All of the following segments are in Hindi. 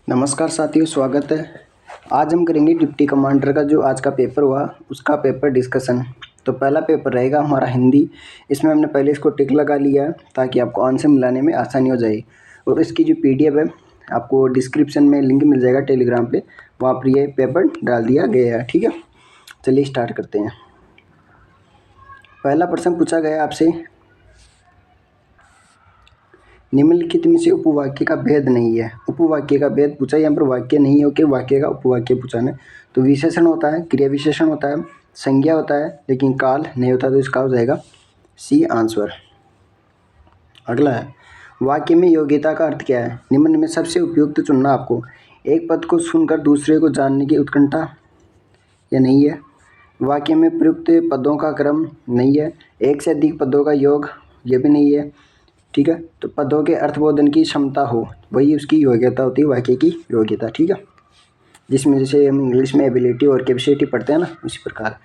नमस्कार साथियों, स्वागत है। आज हम करेंगे डिप्टी कमांडर का जो आज का पेपर हुआ उसका पेपर डिस्कशन। तो पहला पेपर रहेगा हमारा हिंदी। इसमें हमने पहले इसको टिक लगा लिया है ताकि आपको आंसर मिलाने में आसानी हो जाए। और इसकी जो पीडीएफ है आपको डिस्क्रिप्शन में लिंक मिल जाएगा टेलीग्राम पे, वहाँ पर ये पेपर डाल दिया गया है। ठीक है, चलिए स्टार्ट करते हैं। पहला प्रश्न पूछा गया आपसे, निम्नलिखित में से उपवाक्य का भेद नहीं है। उपवाक्य का भेद पूछा, यहाँ पर वाक्य नहीं हो के वाक्य का उपवाक्य पूछा है। तो विशेषण होता है, क्रिया विशेषण होता है, संज्ञा होता है, लेकिन काल नहीं होता। तो इसका हो जाएगा सी आंसर। अगला है, वाक्य में योग्यता का अर्थ क्या है। निम्न में सबसे उपयुक्त चुनना आपको। एक पद को सुनकर दूसरे को जानने की उत्कंठा, यह नहीं है। वाक्य में प्रयुक्त पदों का क्रम नहीं है। एक से अधिक पदों का योग, यह भी नहीं है। ठीक है, तो पदों के अर्थबोधन की क्षमता हो, वही उसकी योग्यता होती है, वाक्य की योग्यता। ठीक है, जिसमें जैसे हम इंग्लिश में एबिलिटी और कैपेसिटी पढ़ते हैं ना, उसी प्रकार।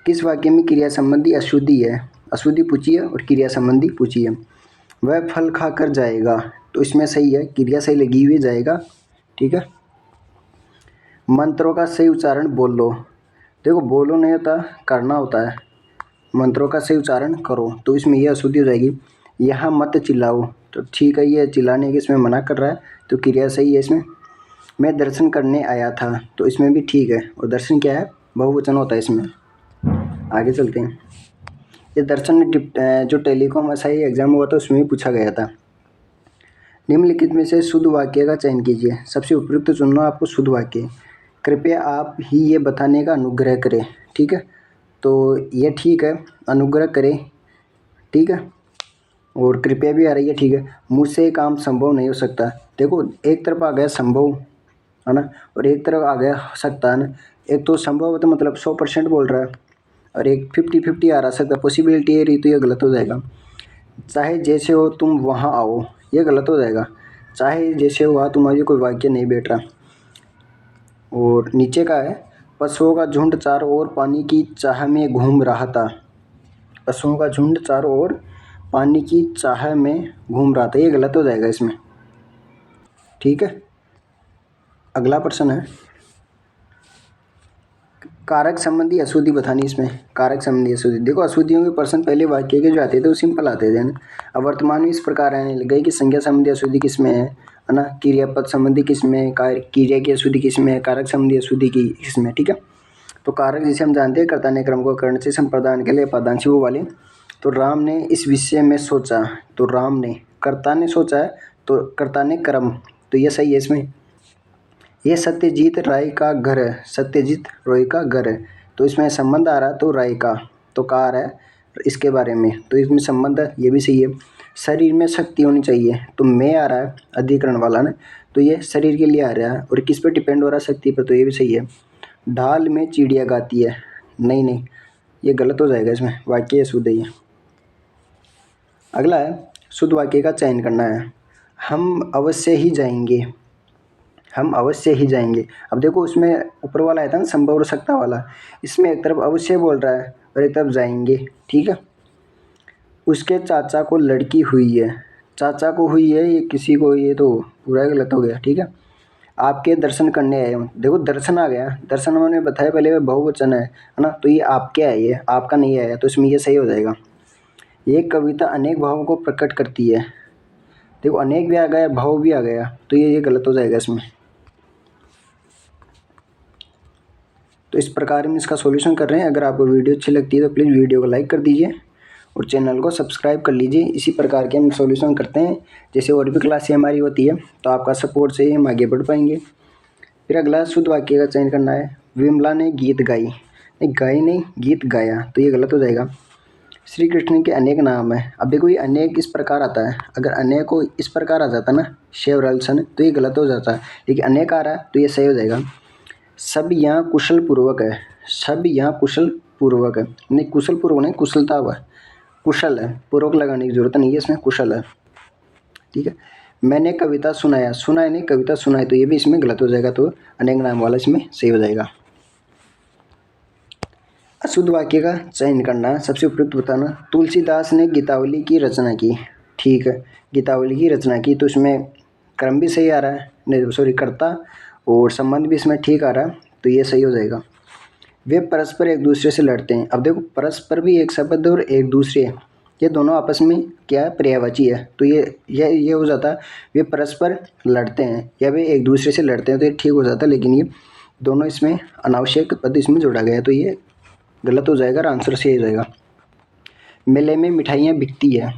किस वाक्य में क्रिया संबंधी अशुद्धि है। अशुद्धि पूछी है और क्रिया संबंधी पूछी है। वह फल खाकर जाएगा, तो इसमें सही है, क्रिया सही लगी हुई जाएगा। ठीक है, मंत्रों का सही उच्चारण बोल लो। देखो, बोलो नहीं होता, करना होता है। मंत्रों का सही उच्चारण करो, तो इसमें यह अशुद्धि हो जाएगी। यहाँ मत चिल्लाओ, तो ठीक है, ये चिल्लाने की इसमें मना कर रहा है, तो क्रिया सही है इसमें। मैं दर्शन करने आया था, तो इसमें भी ठीक है। और दर्शन क्या है, बहुवचन होता है इसमें। आगे चलते हैं। ये दर्शन जो टेलीकॉम एसआई एग्जाम हुआ था उसमें भी पूछा गया था। निम्नलिखित में से शुद्ध वाक्य का चयन कीजिए। सबसे उपयुक्त चुनना आपको शुद्ध वाक्य। कृपया आप ही ये बताने का अनुग्रह करें। ठीक है, तो ये ठीक है, अनुग्रह करें। ठीक है, और कृपया भी आ रही है। ठीक है, मुझसे ये काम संभव नहीं हो सकता। देखो, एक तरफ आ गया संभव, है ना, और एक तरफ आ गया सकता है ना। एक तो संभव है तो मतलब 100% बोल रहा है, और एक 50-50 आ रहा सकता, पॉसिबिलिटी है रही, तो ये गलत हो जाएगा। चाहे जैसे हो तुम वहाँ आओ, ये गलत हो जाएगा। चाहे जैसे हो वहाँ तुम आओ, ये कोई वाक्य नहीं बैठ रहा। और नीचे का है, पशुओं का झुंड चारों ओर पानी की चाह में घूम रहा था। पशुओं का झुंड चारों ओर पानी की चाह में घूम रहा था, ये गलत हो जाएगा इसमें। ठीक है, अगला प्रश्न है, कारक संबंधी अशुद्धि बतानी। इसमें कारक संबंधी अशुद्धि, देखो अशुद्धियों के प्रश्न पहले वाक्य के जो आते थे वो सिंपल आते थे ना। अब वर्तमान में इस प्रकार आने लग गए कि संज्ञा संबंधी अशुद्धि किस में है ना, क्रियापद संबंधी किस में, क्रिया की अशुद्धि किस में है, कारक संबंधी अशुद्धि की किस में। ठीक है, तो कारक जिसे हम जानते हैं, कर्ता ने क्रम को कर्ण से संप्रदान के लिए पदांश वो वाले। तो राम ने इस विषय में सोचा, तो राम ने, कर्ता ने सोचा है, तो कर्ता ने क्रम, तो ये सही है इसमें। ये सत्यजीत राय का घर है, सत्यजीत रॉय का घर है, तो इसमें संबंध आ रहा है, तो राय का, तो कार है इसके बारे में, तो इसमें संबंध है, ये भी सही है। शरीर में शक्ति होनी चाहिए, तो मैं आ रहा है अधिकरण वाला ने, तो ये शरीर के लिए आ रहा है, और किस पे डिपेंड हो रहा है, शक्ति पर, तो ये भी सही है। ढाल में चिड़िया गाती है, नहीं नहीं, ये गलत हो जाएगा, इसमें वाक्य शुद्ध है। अगला है, शुद्ध वाक्य का चयन करना है। हम अवश्य ही जाएंगे, हम अवश्य ही जाएंगे। अब देखो, उसमें ऊपर वाला है था ना, संभव और सकता वाला, इसमें एक तरफ अवश्य बोल रहा है और एक तरफ जाएंगे। ठीक है, उसके चाचा को लड़की हुई है, चाचा को हुई है, ये किसी को, ये तो पूरा गलत हो गया। ठीक है, आपके दर्शन करने आए हूँ, देखो दर्शन आ गया, दर्शन मैंने बताया पहले में बहुवचन है ना, तो ये आपके है, ये आपका नहीं आया, तो इसमें ये सही हो जाएगा। ये कविता अनेक भावों को प्रकट करती है, देखो अनेक भी आ गया, भाव भी आ गया, तो ये गलत हो जाएगा इसमें। तो इस प्रकार हम इसका सॉल्यूशन कर रहे हैं। अगर आपको वीडियो अच्छी लगती है तो प्लीज़ वीडियो को लाइक कर दीजिए और चैनल को सब्सक्राइब कर लीजिए। इसी प्रकार के हम सॉल्यूशन करते हैं, जैसे और भी क्लासें हमारी होती है, तो आपका सपोर्ट से ही हम आगे बढ़ पाएंगे। फिर अगला शुद्ध वाक्य का चयन करना है। विमला ने गीत गाई, नहीं गाई नहीं, गीत गाया, तो ये गलत हो जाएगा। श्री कृष्ण के अनेक नाम है, अब देखो ये अनेक इस प्रकार आता है, अगर अनेक को इस प्रकार आ जाता ना शेवरल्सन, तो ये गलत हो जाता है, लेकिन अनेक आ रहा है तो ये सही हो जाएगा। सब यहाँ कुशल पूर्वक है, सब यहाँ कुशल पूर्वक है, नहीं कुशल पूर्वक नहीं, कुशलता हुआ है, कुशल है, पूर्वक लगाने की जरूरत नहीं है इसमें, कुशल है। ठीक है, मैंने कविता सुनाया, सुनाया नहीं कविता सुनाई, तो ये भी इसमें गलत हो जाएगा, तो अनेक नाम वाला इसमें सही हो जाएगा। अशुद्ध वाक्य का चयन करना, सबसे उपयुक्त बताना। तुलसीदास ने गीतावली की रचना की, ठीक है, गीतावली की रचना की, तो इसमें क्रम भी सही आ रहा है, नहीं सॉरी कर्ता और संबंध भी इसमें ठीक आ रहा है, तो ये सही हो जाएगा। वे परस्पर एक दूसरे से लड़ते हैं। अब देखो परस्पर भी एक शब्द और एक दूसरे, ये दोनों आपस में क्या है, पर्यायवाची है, तो ये हो जाता है वे परस्पर लड़ते हैं या वे एक दूसरे से लड़ते हैं, तो ये ठीक हो जाता है। लेकिन ये दोनों इसमें अनावश्यक पद इसमें जोड़ा गया है, तो ये गलत हो जाएगा और आंसर सही हो जाएगा। मेले में मिठाइयाँ बिकती है,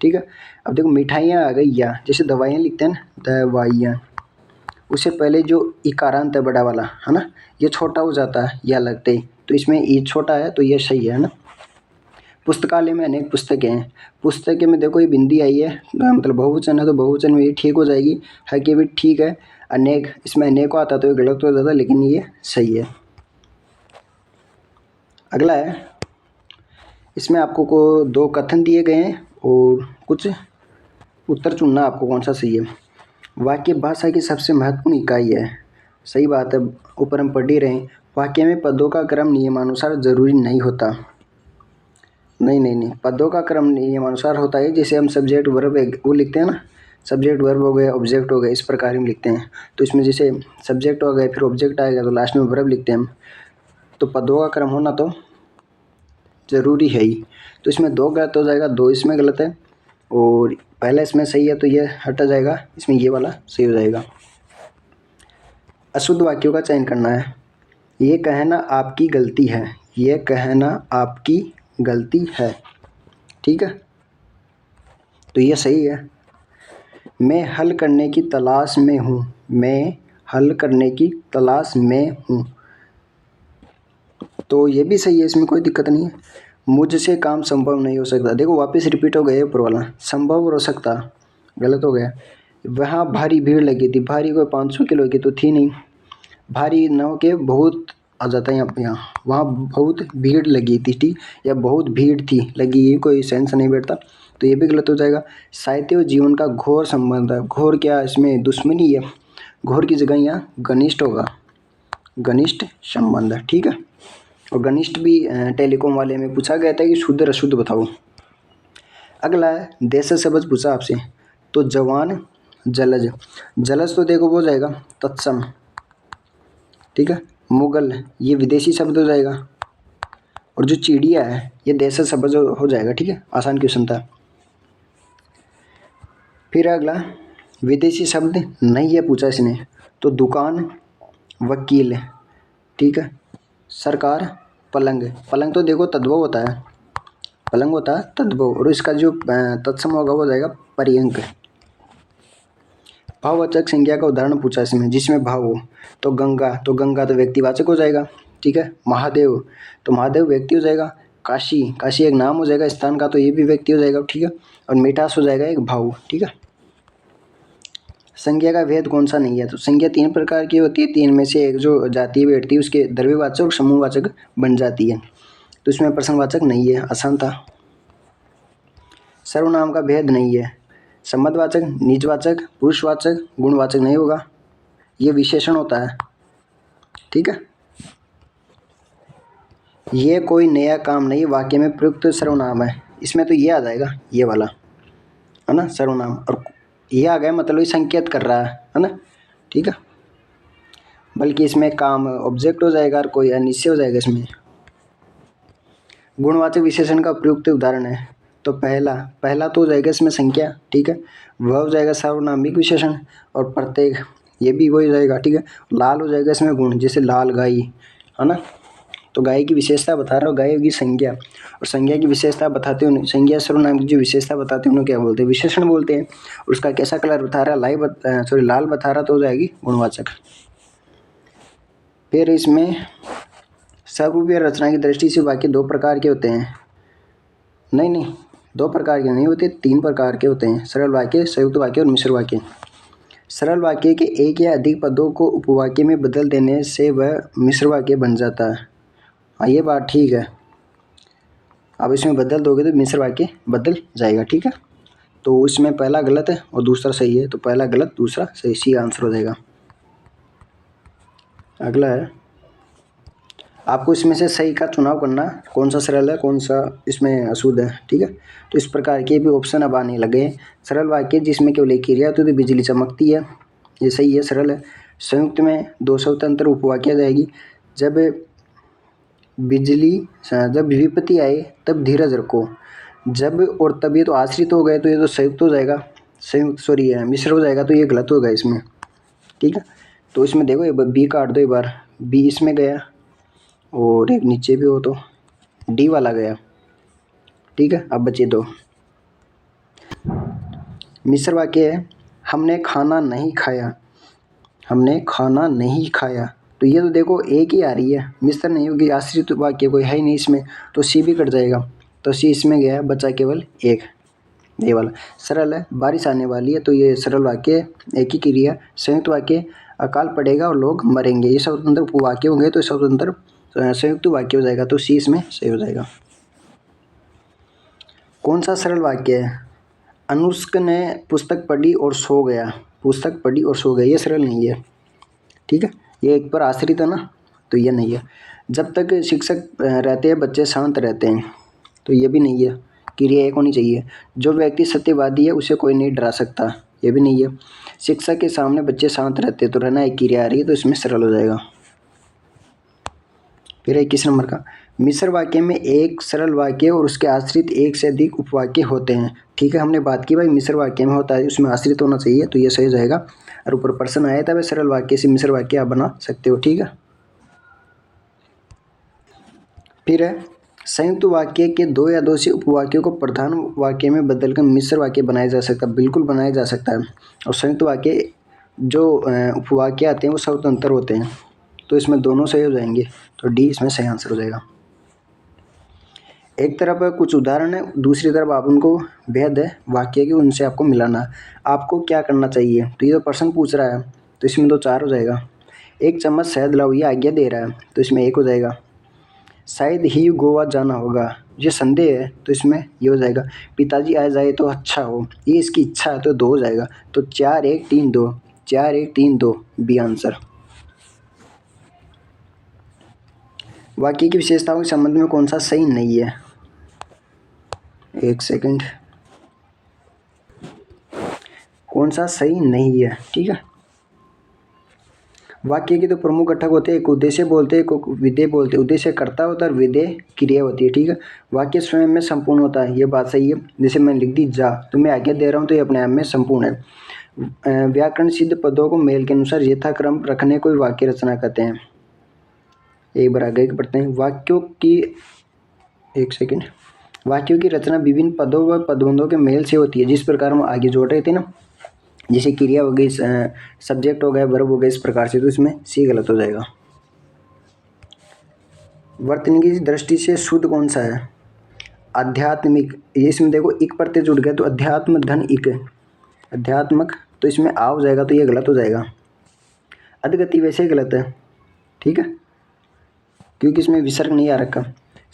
ठीक है। अब देखो मिठाइयाँ आ गई या, जैसे दवाइयाँ लिखते हैं ना, दवाइयाँ, उससे पहले जो इकारांत है बड़ा वाला, है ना, ये छोटा हो जाता है या लगते ही, तो इसमें ई छोटा है, तो ये सही है ना। पुस्तकालय में अनेक पुस्तकें हैं, पुस्तकें में देखो ये बिंदी आई है, मतलब बहुवचन है, तो बहुवचन में ये ठीक हो जाएगी, है कि भी ठीक है। अनेक, इसमें अनेक आता तो ये गलत हो जाता, लेकिन ये सही है। अगला है, इसमें आपको को 2 कथन दिए गए हैं और कुछ उत्तर चुनना आपको कौन सा सही है। वाक्य भाषा की सबसे महत्वपूर्ण इकाई है, सही बात है, ऊपर हम पढ़ ही रहे हैं। वाक्य में पदों का क्रम नियमानुसार जरूरी नहीं होता, नहीं, पदों का क्रम नियमानुसार होता है। जैसे हम सब्जेक्ट वर्ब वो लिखते हैं ना, सब्जेक्ट वर्ब हो गए, ऑब्जेक्ट हो गए, इस प्रकार हम लिखते हैं। तो इसमें जैसे सब्जेक्ट हो गए, फिर ऑब्जेक्ट आएगा, तो लास्ट में वर्ब लिखते हैं हम, तो पदों का क्रम होना तो ज़रूरी है ही। तो इसमें 2 गलत हो जाएगा, 2 इसमें गलत है और पहला इसमें सही है, तो ये हटा जाएगा, इसमें ये वाला सही हो जाएगा। अशुद्ध वाक्यों का चयन करना है। ये कहना आपकी गलती है, ये कहना आपकी गलती है, ठीक है, तो ये सही है। मैं हल करने की तलाश में हूँ, मैं हल करने की तलाश में हूँ, तो ये भी सही है, इसमें कोई दिक्कत नहीं है। मुझसे काम संभव नहीं हो सकता, देखो वापस रिपीट हो गया ऊपर वाला, संभव हो सकता गलत हो गया। वहाँ भारी भीड़ लगी थी, भारी कोई 500 किलो की तो थी नहीं, भारी न हो के बहुत आ जाता है यहाँ। वहाँ बहुत भीड़ लगी थी, ठीक, या बहुत भीड़ थी लगी, ये कोई सेंस नहीं बैठता, तो ये भी गलत हो जाएगा। साहित्य और जीवन का घोर संबंध है, घोर क्या इसमें दुश्मनी है, घोर की जगह यहाँ घनिष्ठ होगा, घनिष्ठ संबंध है, ठीक है। और घनिष्ठ भी टेलीकॉम वाले में पूछा गया था कि शुद्ध और अशुद्ध बताओ। अगला है देश शब्द पूछा आपसे, तो जवान, जलज, जलज तो देखो वो हो जाएगा तत्सम, ठीक है। मुगल ये विदेशी शब्द हो जाएगा, और जो चिड़िया है ये देश शब्द हो जाएगा, ठीक है, आसान क्वेश्चन था। फिर अगला विदेशी शब्द नहीं है पूछा इसने, तो दुकान, वकील, ठीक है, सरकार, पलंग, पलंग तो देखो तद्भव होता है, पलंग होता है तद्भव, और इसका जो तत्सम होगा वो हो जाएगा पर्यंक। भाववाचक संज्ञा का उदाहरण पूछा इसमें, जिसमें भाव हो, तो गंगा, तो गंगा तो व्यक्तिवाचक हो जाएगा, ठीक है। महादेव, तो महादेव व्यक्ति हो जाएगा। काशी, काशी एक नाम हो जाएगा स्थान का, तो ये भी व्यक्ति हो जाएगा, ठीक है। और मिठास हो जाएगा एक भाव, ठीक है। संज्ञा का भेद कौन सा नहीं है, तो संज्ञा 3 प्रकार की होती है, 3 में से एक जो जातीय बैठती है उसके द्रव्यवाचक और समूहवाचक बन जाती है, तो इसमें प्रसंगवाचक नहीं है, आसान था। सर्वनाम का भेद नहीं है, संबंधवाचक, निजवाचक, पुरुषवाचक, गुणवाचक नहीं होगा, ये विशेषण होता है, ठीक है। ये कोई नया काम नहीं, वाक्य में प्रयुक्त सर्वनाम है, इसमें तो ये आ जाएगा, ये वाला है ना सर्वनाम, और ये आ गया मतलब ये संकेत कर रहा है ना, ठीक है। बल्कि इसमें काम ऑब्जेक्ट हो जाएगा और कोई अनिश्चय हो जाएगा इसमें। गुणवाचक विशेषण का प्रयुक्त उदाहरण है, तो पहला तो हो जाएगा इसमें संख्या, ठीक है। वह हो जाएगा सार्वनामिक विशेषण, और प्रत्येक ये भी वही हो जाएगा, ठीक है। लाल हो जाएगा इसमें गुण, जैसे लाल गाय, है ना, तो गाय की विशेषता बता रहा हूँ, गाय होगी संज्ञा, और संज्ञा की विशेषता बताते हैं, संज्ञा सर्वनाम की जो विशेषता बताते हैं उन्हें क्या बोलते हैं, विशेषण बोलते हैं। और उसका कैसा कलर बता रहा है, लाल बता रहा तो हो जाएगी गुणवाचक। फिर इसमें सर्वरूपीय रचना की दृष्टि से वाक्य 2 प्रकार के होते हैं, नहीं 2 प्रकार के नहीं होते, 3 प्रकार के होते हैं, सरल वाक्य, संयुक्त वाक्य और मिश्र वाक्य। सरल वाक्य के एक या अधिक पदों को उपवाक्य में बदल देने से वह मिश्र वाक्य बन जाता है, हाँ ये बात ठीक है, अब इसमें बदल दोगे तो मिश्र वाक्य बदल जाएगा, ठीक है। तो इसमें पहला गलत है और दूसरा सही है, तो पहला गलत दूसरा सही, सी आंसर हो जाएगा। अगला है आपको इसमें से सही का चुनाव करना, कौन सा सरल है कौन सा इसमें अशुद्ध है, ठीक है। तो इस प्रकार के भी ऑप्शन अब आने लगे हैं। सरल वाक्य जिसमें केवल एक क्रिया होती है तो बिजली चमकती है, ये सही है, सरल है। संयुक्त में दो स्वतंत्र उपवाक्य जाएगी। जब बिजली जब विपत्ति आए तब धीरज रखो। जब और तब ये तो आश्रित हो गए तो ये तो संयुक्त हो जाएगा, संयुक्त सॉरी मिश्र हो जाएगा, तो ये गलत होगा इसमें, ठीक है। तो इसमें देखो ये बी काट दो, एक बार बी इसमें गया और एक नीचे भी हो तो डी वाला गया, ठीक है। अब बचे दो। मिश्र वाक्य है हमने खाना नहीं खाया, हमने खाना नहीं खाया, तो ये तो देखो एक ही आ रही है, मिश्र नहीं होगी, आश्रित वाक्य कोई है ही नहीं इसमें, तो सी भी कट जाएगा। तो सी इसमें गया, बचा केवल एक, ये वाला सरल है। बारिश आने वाली है तो ये सरल वाक्य, एक ही क्रिया। संयुक्त वाक्य अकाल पड़ेगा और लोग मरेंगे, ये स्वतंत्र उपवाक्य होंगे तो स्वतंत्र संयुक्त वाक्य हो जाएगा, तो सी इसमें सही हो जाएगा। कौन सा सरल वाक्य है? अनुष्क ने पुस्तक पढ़ी और सो गया, पुस्तक पढ़ी और सो गया, ये सरल नहीं है, ठीक है। ये एक पर आश्रित है ना, तो ये नहीं है। जब तक शिक्षक रहते हैं बच्चे शांत रहते हैं, तो ये भी नहीं है, क्रिया एक होनी चाहिए। जो व्यक्ति सत्यवादी है उसे कोई नहीं डरा सकता, ये भी नहीं है। शिक्षक के सामने बच्चे शांत रहते हैं, तो रहना एक क्रिया आ रही है, तो इसमें सरल हो जाएगा। फिर 21 नंबर का, मिश्र वाक्य में एक सरल वाक्य और उसके आश्रित एक से अधिक उपवाक्य होते हैं, ठीक है। हमने बात की भाई मिश्र वाक्य में होता है, उसमें आश्रित होना चाहिए, तो ये सही हो जाएगा। और ऊपर प्रश्न आया था भाई सरल वाक्य से मिश्र वाक्य आप बना सकते हो, ठीक है। फिर है संयुक्त वाक्य के दो या दो से उपवाक्यों को प्रधान वाक्य में बदलकर मिश्र वाक्य बनाया जा सकता है, बिल्कुल बनाया जा सकता है। और संयुक्त वाक्य जो उपवाक्य आते हैं वो स्वतंत्र होते हैं, तो इसमें दोनों सही हो जाएंगे, तो डी इसमें सही आंसर हो जाएगा। एक तरफ कुछ उदाहरण है, दूसरी तरफ आप उनको भेद है वाक्य की, उनसे आपको मिलाना। आपको क्या करना चाहिए, तो ये तो प्रश्न पूछ रहा है, तो इसमें तो 4 हो जाएगा। एक चम्मच शहद लाओ, ये आज्ञा दे रहा है, तो इसमें 1 हो जाएगा। शायद ही गोवा जाना होगा, ये संदेह है, तो इसमें ये हो जाएगा। पिताजी आ जाए तो अच्छा हो, ये इसकी इच्छा है, तो 2 हो जाएगा। तो 4 1 3 2, 4 1 3 2 बी आंसर। वाक्य की विशेषताओं के संबंध में कौन सा सही नहीं है? एक सेकंड, कौन सा सही नहीं है, ठीक है। वाक्य के तो प्रमुख घटक होते हैं, एक उद्देश्य बोलते हैं, एक विधेय बोलते हैं। उद्देश्य कर्ता होता है और विधेय क्रिया होती है, ठीक है। वाक्य स्वयं में संपूर्ण होता है, ये बात सही है। जैसे मैंने लिख दी जा, तो मैं आज्ञा दे रहा हूँ, तो ये अपने आप में संपूर्ण है। व्याकरण सिद्ध पदों को मेल के अनुसार यथाक्रम रखने को वाक्य रचना कहते हैं। एक बार आगे बढ़ते हैं। वाक्यों की, एक सेकेंड, वाक्यों की रचना विभिन्न पदों व पदबंधों के मेल से होती है, जिस प्रकार हम आगे जोड़ रहे थे ना, जैसे क्रिया हो गई, सब्जेक्ट हो गया, वर्ब हो गया, इस प्रकार से, तो इसमें सी गलत हो जाएगा। वर्तन की दृष्टि से शुद्ध कौन सा है? आध्यात्मिक, ये इसमें देखो इक प्रत्यय जुड़ गया, तो अध्यात्म धन इक, अध्यात्मक, तो इसमें आ हो जाएगा, तो ये गलत हो जाएगा। अधगति वैसे ही गलत है, ठीक है, क्योंकि इसमें विसर्ग नहीं आ रखा।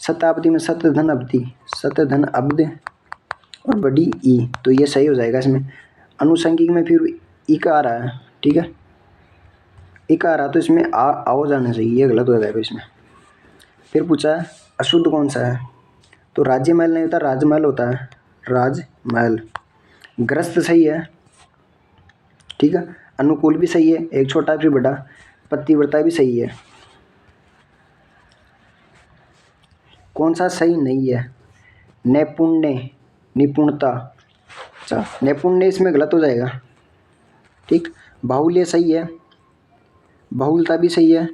शताब्दी में सत धन अवधि, सत धन अब्द और बड़ी ई, तो ये सही हो जाएगा इसमें। अनुषंगिक में फिर इक आ रहा है, ठीक है, इक आ रहा, तो इसमें आओ जाना चाहिए, ये गलत हो जाएगा इसमें। फिर पूछा है अशुद्ध कौन सा है, तो राज्यमहल नहीं होता, राजमहल होता है, राजमहल। ग्रस्त सही है, ठीक है। अनुकूल भी सही है, एक छोटा फिर बड़ा। पतिव्रता भी सही है। कौन सा सही नहीं है? नैपुण्य, निपुणता, अच्छा नैपुण्य इसमें गलत हो जाएगा, ठीक। बाहुल्य सही है, बहुलता भी सही है,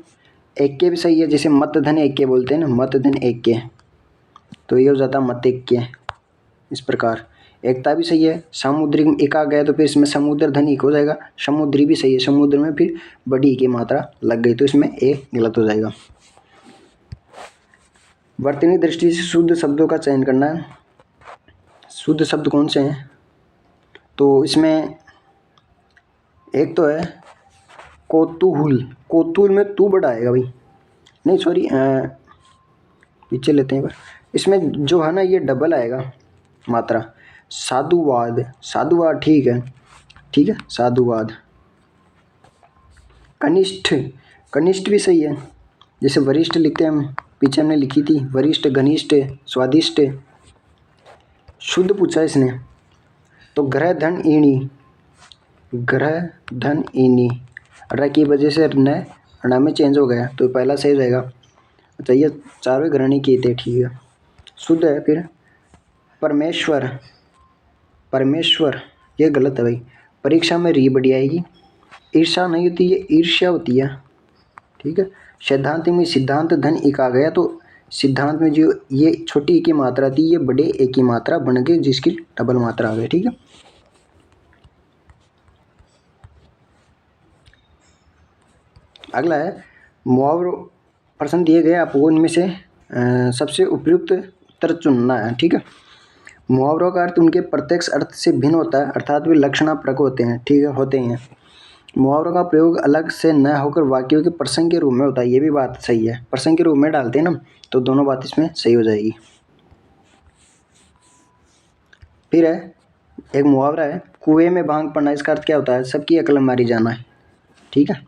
ऐक्य भी सही है, जैसे मत धन ऐक्य बोलते हैं ना, मत धन ऐक्य, तो ये हो जाता मत ऐक्य, इस प्रकार। एकता भी सही है, सामुद्रिक में एक आ गया तो फिर इसमें समुद्र धन एक हो जाएगा। समुद्री भी सही है, समुद्र में फिर बड़ी की मात्रा लग गई, तो इसमें ए गलत हो जाएगा। वर्तनी दृष्टि से शुद्ध शब्दों का चयन करना है। शुद्ध शब्द कौन से हैं, तो इसमें एक तो है कौतूहल, कौतूहल में तू बड़ा आएगा भाई, नहीं सॉरी पीछे लेते हैं, इसमें जो है ना ये डबल आएगा मात्रा। साधुवाद, साधुवाद ठीक है, ठीक है, साधुवाद। कनिष्ठ, कनिष्ठ भी सही है, जैसे वरिष्ठ लिखते हैं हम, पीछे हमने लिखी थी वरिष्ठ, घनिष्ठ, स्वादिष्ट। शुद्ध पूछा इसने, तो ग्रह धन ईणी, ग्रह धन ईणी, र की वजह से न ण में चेंज हो गया, तो पहला सही रहेगा। अच्छा, ये चारों ग्रहणी किए थे, ठीक है, शुद्ध है। फिर परमेश्वर, परमेश्वर ये गलत है भाई, परीक्षा में री बड़ी आएगी। ईर्षा नहीं होती, ये ईर्ष्या होती है, ठीक है। सिद्धांत में सिद्धांत धन एक आ गया, तो सिद्धांत में जो ये छोटी एक की मात्रा थी, ये बड़े एक की मात्रा बन गई, जिसकी डबल मात्रा आ गई, ठीक है। अगला है मुहावरों, प्रश्न दिए गए आपको, इनमें से सबसे उपयुक्त उत्तर चुनना है, ठीक है। मुहावरों का अर्थ उनके प्रत्यक्ष अर्थ से भिन्न होता है, अर्थात वे लक्षणात्मक होते हैं, ठीक है, होते हैं। मुहावरों का प्रयोग अलग से न होकर वाक्यों के प्रसंग के रूप में होता है, ये भी बात सही है, प्रसंग के रूप में डालते हैं ना, तो दोनों बात इसमें सही हो जाएगी। फिर है एक मुहावरा है, कुएं में भांग पड़ना, इसका अर्थ क्या होता है, सबकी अकल मारी जाना है, ठीक है।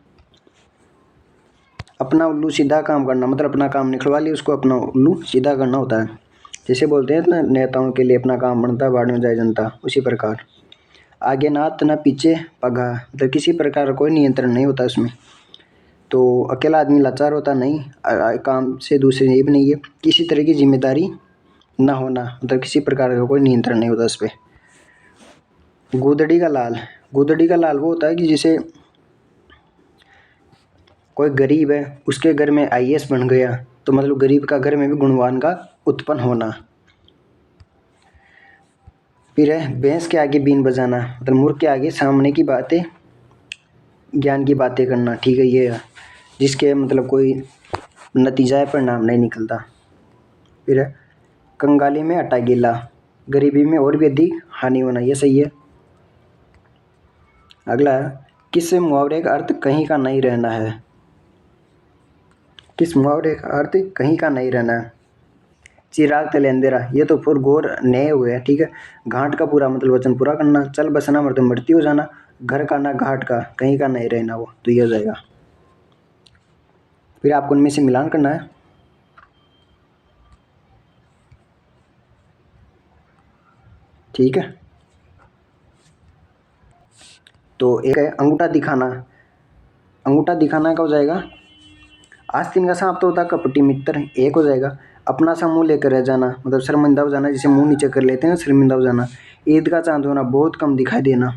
अपना उल्लू सीधा काम करना, मतलब अपना काम निकलवा लिया, उसको अपना उल्लू सीधा करना होता है। जैसे बोलते हैं ना, नेताओं के लिए अपना काम बनता है, बाढ़ में जाए जनता, उसी प्रकार। आगे नात न पीछे पगा, मतलब किसी प्रकार का कोई नियंत्रण नहीं होता उसमें। तो अकेला आदमी लाचार होता नहीं, काम से दूसरे ये भी नहीं है, किसी तरह की जिम्मेदारी ना होना, मतलब किसी प्रकार का कोई नियंत्रण नहीं होता उस पर। गुदड़ी का लाल, गुदड़ी का लाल वो होता है कि जैसे कोई गरीब है, उसके घर में आईएएस बन गया, तो मतलब गरीब का घर में भी गुणवान का उत्पन्न होना। फिर है भैंस के आगे बीन बजाना, मतलब मूर्ख के आगे सामने की बातें, ज्ञान की बातें करना, ठीक है, ये है जिसके मतलब कोई नतीजा है, परिणाम नहीं निकलता। फिर है कंगाली में आटा गीला, गरीबी में और भी अधिक हानि होना, ये सही है। अगला है किस मुहावरे का अर्थ कहीं का नहीं रहना है, किस मुहावरे का अर्थ कहीं का नहीं रहना है। चिराग तले अंधेरा, ये तो फिर गौर नए हुए हैं, ठीक है। घाट का पूरा मतलब वचन पूरा करना, चल बसना मतलब मृत्यु हो जाना, घर का ना घाट का, कहीं का नहीं रहना, वो तो ये हो जाएगा। फिर आपको उनमें से मिलान करना है, ठीक है। तो एक है अंगूठा दिखाना, अंगूठा दिखाना का हो जाएगा आस्तीन का सांप तो होता कपटी मित्र, एक हो जाएगा। अपना सा मुंह लेकर रह जाना, मतलब शर्मिंदा हो जाना, जिसे मुंह नीचे कर लेते हैं, शर्मिंदा हो जाना। ईद का चांद होना, बहुत कम दिखाई देना,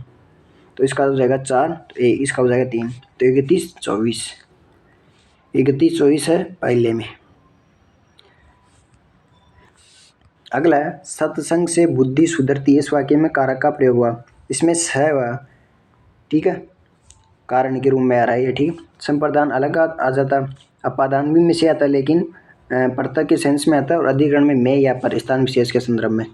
तो इसका हो जाएगा 4, तो इसका हो जाएगा 3, तो 31 24, 31 24 है पहले में। अगला है सत्संग से बुद्धि सुधरती है, इस वाक्य में कारक का प्रयोग हुआ, इसमें स हुआ, ठीक है, कारण के रूप में आ रहा है ये, ठीक। संप्रदान अलग आ जाता, अपादान भी में से आता है, लेकिन परता के सेंस में आता है, और अधिकरण में मैं या पर स्थान विशेष के संदर्भ में।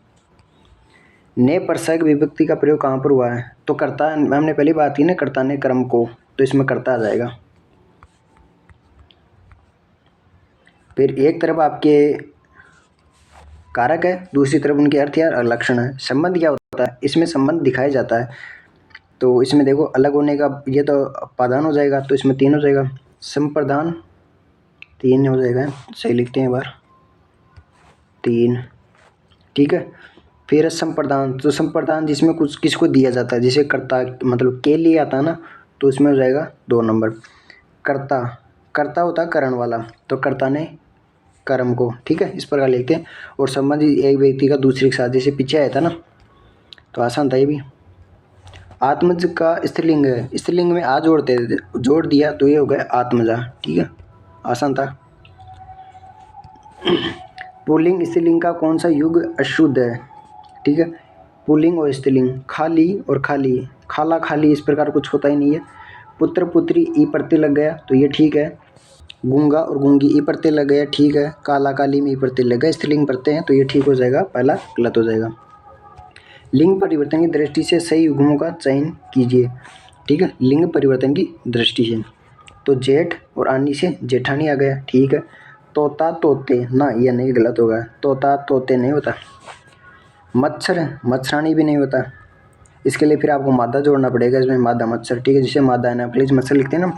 ने परसक विभक्ति का प्रयोग कहाँ पर हुआ है, तो कर्ता, हमने पहली बात की ना, कर्ता ने कर्म को, तो इसमें कर्ता आ जाएगा। फिर एक तरफ आपके कारक है, दूसरी तरफ उनके अर्थ या लक्षण है। संबंध क्या होता है, इसमें संबंध दिखाया जाता है, तो इसमें देखो अलग होने का, ये तो अपादान हो जाएगा, तो इसमें 3 हो जाएगा, संप्रदान 3 हो जाएगा, सही लिखते हैं एक बार, 3, ठीक है। फिर संप्रदान, तो संप्रदान जिसमें कुछ किसको दिया जाता है, जिसे कर्ता मतलब के लिए आता है ना, तो इसमें हो जाएगा 2 नंबर। कर्ता, कर्ता होता है करण वाला, तो कर्ता ने कर्म को, ठीक है, इस प्रकार लिखते हैं। और संबंध एक व्यक्ति का दूसरे के साथ, जैसे पीछे आया था ना, तो आसान था ये भी। आत्मज का स्त्रीलिंग है, स्त्रीलिंग में आ जोड़ दिया, तो ये हो गया आत्मजा, ठीक है, आसान था। पुल्लिंग स्त्रीलिंग का कौन सा युग अशुद्ध है, ठीक है, पुल्लिंग और स्त्रीलिंग, खाली और खाली, खाला खाली, इस प्रकार कुछ होता ही नहीं है। पुत्र पुत्री ई प्रत्यय लग गया, तो ये ठीक है। गूंगा और गूंगी ई प्रत्यय लग गया, ठीक है। काला काली में ई प्रत्यय लग गया, स्त्रीलिंग प्रत्यय हैं, तो ये ठीक हो जाएगा, पहला गलत हो जाएगा। लिंग परिवर्तन की दृष्टि से सही युग्मों का चयन कीजिए, ठीक है, लिंग परिवर्तन की दृष्टि से, तो जेठ और आनी से जेठानी आ गया, ठीक है। तोता तोते ना, ये नहीं, गलत होगा, तोता तोते नहीं होता। मच्छर मच्छरानी भी नहीं होता, इसके लिए फिर आपको मादा जोड़ना पड़ेगा, इसमें मादा मच्छर, ठीक है, जिसे मादा है ना, प्लीज मच्छर लिखते हैं ना।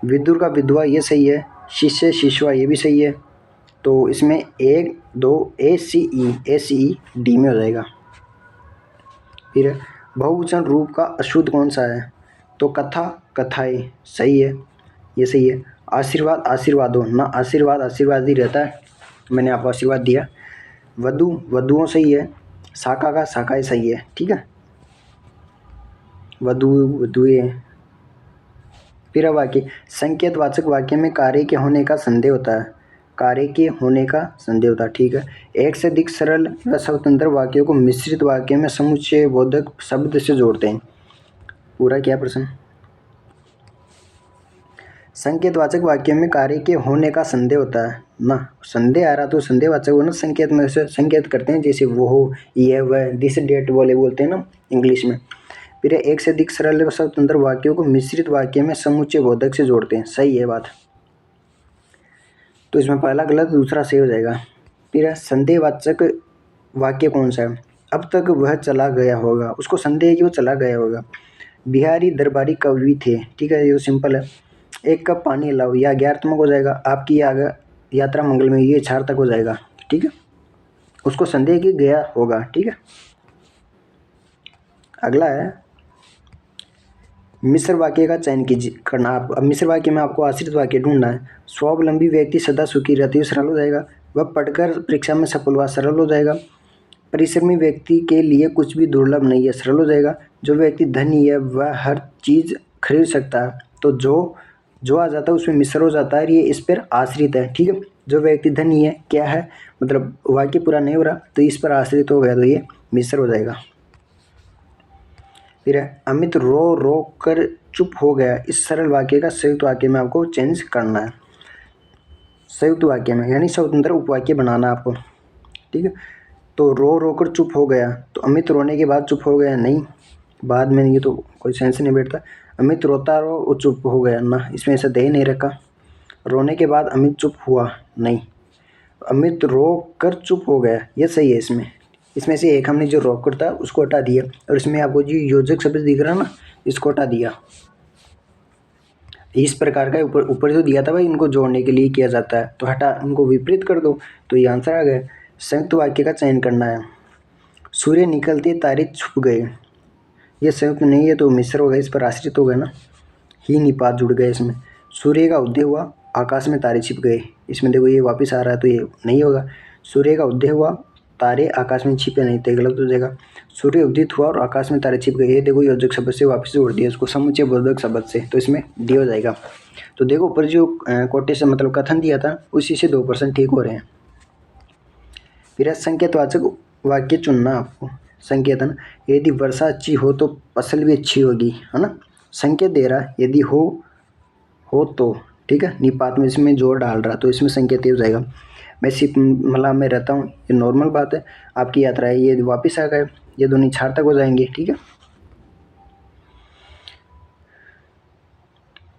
विदुर का विधवा, ये सही है, शिष्य शिशवा ये भी सही है। तो इसमें 1 2 ACE डी में हो जाएगा। फिर बहुवचन रूप का अशुद्ध कौन सा है? तो कथा कथाएं सही है, ये सही है। आशीर्वाद आशीर्वादों ना, आशीर्वाद आशीर्वाद ही रहता है, मैंने आपको आशीर्वाद दिया। वधु वधुओं सही है। शाखा का शाखाएं सही है, ठीक है। वधु वधुए। फिर वाक्य संकेतवाचक वाक्य में कार्य के होने का संदेह होता है, कार्य के होने का संदेह होता है, ठीक है। एक से अधिक सरल व स्वतंत्र वाक्यों को मिश्रित वाक्य में समुच्चय बोधक शब्द से जोड़ते हैं। पूरा क्या प्रश्न? संकेतवाचक वाक्य में कार्य के होने का संदेह होता है ना, संदेह आ रहा तो संदेहवाचक हो ना, संकेत में से संकेत करते हैं, जैसे वो हो, ये वह, दिस डेट वाले बोलते हैं ना इंग्लिश में। फिर एक से अधिक सरल व स्वतंत्र वाक्यों को मिश्रित वाक्य में समुच्चय बोधक से जोड़ते हैं, सही है बात। तो इसमें पहला गलत, दूसरा सही हो जाएगा। फिर संदेहवाचक वाक्य कौन सा है? अब तक वह चला गया होगा, उसको संदेह है कि वो चला गया होगा। बिहारी दरबारी कवि थे, ठीक है, ये सिंपल है। एक कप पानी लाओ, यह ज्ञानात्मक हो जाएगा। आपकी यात्रा मंगल में, ये सार्थक हो जाएगा, ठीक है। उसको संदेह कि गया होगा, ठीक है। अगला है मिश्र वाक्य का चयन कीजिए करना आप। अब मिश्र वाक्य में आपको आश्रित वाक्य ढूंढना है। स्वावलंबी व्यक्ति सदा सुखी रहती है, सरल हो जाएगा। वह पढ़कर परीक्षा में सफल हुआ, सरल हो जाएगा। परिश्रमी व्यक्ति के लिए कुछ भी दुर्लभ नहीं है, सरल हो जाएगा। जो व्यक्ति धनी है वह हर चीज़ खरीद सकता है, तो जो आ जाता है उसमें मिश्र हो जाता है, ये इस पर आश्रित है, ठीक है। जो व्यक्ति धनी है क्या है, मतलब वाक्य पूरा नहीं हो रहा तो इस पर आश्रित हो गया, तो ये मिश्र हो जाएगा। फिर अमित रो रो कर चुप हो गया, इस सरल वाक्य का संयुक्त वाक्य में आपको चेंज करना है, संयुक्त वाक्य में, यानी स्वतंत्र उपवाक्य बनाना आपको, ठीक है। तो रो रो कर चुप हो गया, तो अमित रोने के बाद चुप हो गया नहीं, बाद में, ये तो कोई सेंस नहीं बैठता। अमित रोता रो चुप हो गया ना, इसमें ऐसा दे नहीं रखा। रोने के बाद अमित चुप हुआ नहीं, अमित रो कर चुप हो गया, ये सही है। इसमें से एक हमने जो रोक कर था उसको हटा दिया, और इसमें आपको जो योजक शब्द दिख रहा ना, इसको हटा दिया। इस प्रकार का ऊपर जो दिया था भाई, इनको जोड़ने के लिए किया जाता है, तो हटा, इनको विपरीत कर दो, तो ये आंसर आ गया। संयुक्त वाक्य का चयन करना है। सूर्य निकलते तारे छुप गए, ये संयुक्त नहीं है तो मिश्र हो गया, इस पर आश्रित हो गया ना, ही निपात जुड़ गए इसमें। सूर्य का उदय हुआ, आकाश में तारे छिप गए, इसमें देखो ये वापस आ रहा है तो ये नहीं होगा। सूर्य का उदय हुआ, तारे आकाश में छिपे नहीं, तो गलत हो जाएगा। सूर्य उदित हुआ और आकाश में तारे छिप गए, ये देखो योजक शब्द से वापस जोड़ दिया इसको समुच्चय बोधक शब्द से, तो इसमें डी हो जाएगा। तो देखो ऊपर जो कोटेशन मतलब कथन दिया था उसी से 2% ठीक हो रहे हैं। फिर संकेतवाचक वाक्य चुनना आपको। संकेतन, यदि वर्षा अच्छी हो तो फसल भी अच्छी होगी, है ना। संकेत दे रहा है, यदि हो तो, ठीक है, निपात में इसमें जोर डाल रहा, तो इसमें संकेत हो जाएगा। मैं शिमला में रहता हूँ, ये नॉर्मल बात है। आपकी यात्रा है, ये वापस आ गए, ये दोनों सार्थक हो जाएंगे, ठीक है।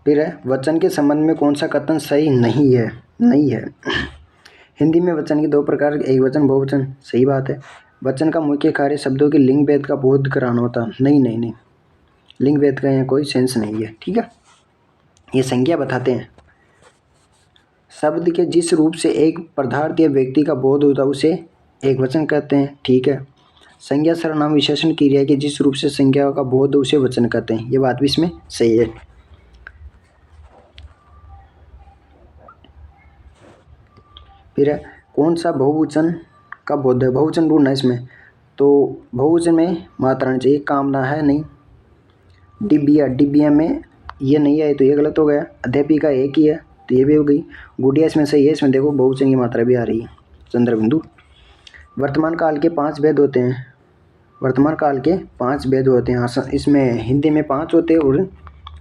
फिर है वचन के संबंध में कौन सा कथन सही नहीं है। हिंदी में वचन के 2 प्रकार, एक वचन बहुवचन, सही बात है। वचन का मुख्य कार्य शब्दों के लिंग भेद का बोध कराना होता, नहीं, लिंग भेद का यहाँ कोई सेंस नहीं है, ठीक है। ये संज्ञा बताते हैं, शब्द के जिस रूप से एक पदार्थ या व्यक्ति का बोध होता है उसे एक वचन कहते हैं, ठीक है। संज्ञा सर्वनाम विशेषण क्रिया के जिस रूप से संज्ञा का बोध उसे वचन कहते हैं, ये बात भी इसमें सही है। फिर कौन सा बहुवचन का बोध है, बहुवचन ढूंढना इसमें, तो बहुवचन में मात्रा चाहिए, कामना है नहीं। डिबिया में ये नहीं आए तो ये गलत हो गया। अध्यापिका एक ही है तो ये भी हो गई। गुड़िया इसमें सही है, इसमें देखो बहुवचन की मात्रा भी आ रही है, चंद्रबिंदु। वर्तमान काल के 5 भेद होते हैं, वर्तमान काल के 5 भेद होते हैं, इसमें हिंदी में 5 होते हैं और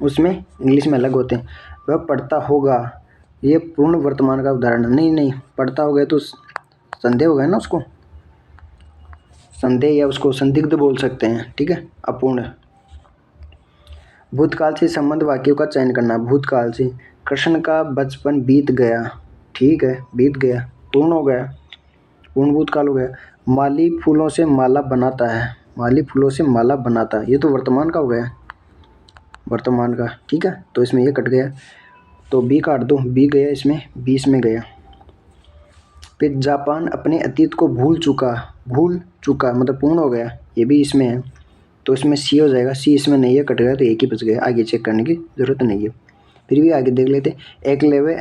उसमें इंग्लिश में अलग होते हैं। वह पढ़ता होगा, ये पूर्ण वर्तमान का उदाहरण नहीं, पढ़ता हो गया तो संदेह हो गया ना, उसको संदेह या उसको संदिग्ध बोल सकते हैं, ठीक है, अपूर्ण। भूतकाल से संबंध वाक्यों का चयन करना। भूतकाल से, कृष्ण का बचपन बीत गया, ठीक है, बीत गया, पूर्ण हो गया, पूर्ण भूतकाल हो गया। माली फूलों से माला बनाता है, माली फूलों से माला बनाता है, ये तो वर्तमान का हो गया, वर्तमान का, ठीक है, तो इसमें ये कट गया। तो बी काट दो, बी गया इसमें, बी इसमें गया। फिर जापान अपने अतीत को भूल चुका मतलब पूर्ण हो गया, ये भी इसमें है, तो इसमें सी हो जाएगा। सी इसमें नहीं है, कट गया तो एक ही बच गया, आगे चेक करने की ज़रूरत नहीं है। फिर भी आगे देख लेते। एकलव्य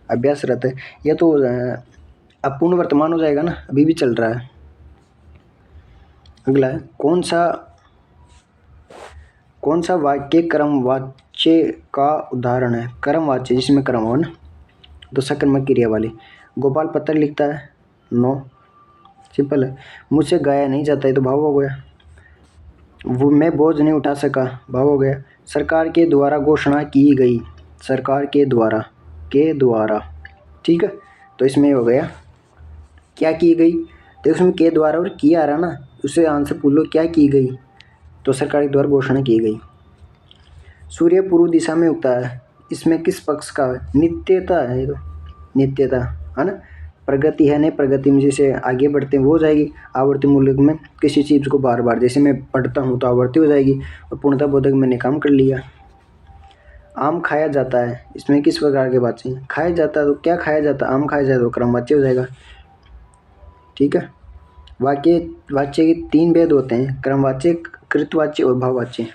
अभ्यासरत है, यह तो अब पूर्ण वर्तमान हो जाएगा ना, अभी भी चल रहा है। अगला है कौन सा वाक्य कर्मवाच्य का उदाहरण है? कर्मवाच्य जिसमें कर्म हो ना, तो सकर्मक क्रिया वाली। गोपाल पत्र लिखता है, नो, सिंपल है। मुझसे गाया नहीं जाता है, तो भाव हो गया। वो मैं बोझ नहीं उठा सका, भाव हो गया। सरकार के द्वारा घोषणा की गई, सरकार के द्वारा, ठीक है, तो इसमें हो गया क्या की गई। देखो इसमें के द्वारा और की आ रहा ना, उससे आंसर पूछ लो क्या की गई, तो सरकार के द्वारा घोषणा की गई। सूर्य पूर्व दिशा में उगता है, इसमें किस पक्ष का है? नित्यता है, तो नित्यता है ना। प्रगति है नहीं, प्रगति में जैसे आगे बढ़ते हैं वो हो जाएगी। आवर्ती मूल्य में किसी चीज़ को बार बार, जैसे मैं पढ़ता हूँ तो आवर्ती हो जाएगी, और पूर्णता बोधक मैंने काम कर लिया। आम खाया जाता है, इसमें किस प्रकार के बात चाहिए? खाया जाता है तो क्या खाया जाता है? आम खाया जाता है, तो क्रमवाच्य हो जाएगा, ठीक है। वाच्य के 3 भेद होते हैं, क्रमवाच्य, कृतवाच्य और भाववाच्य।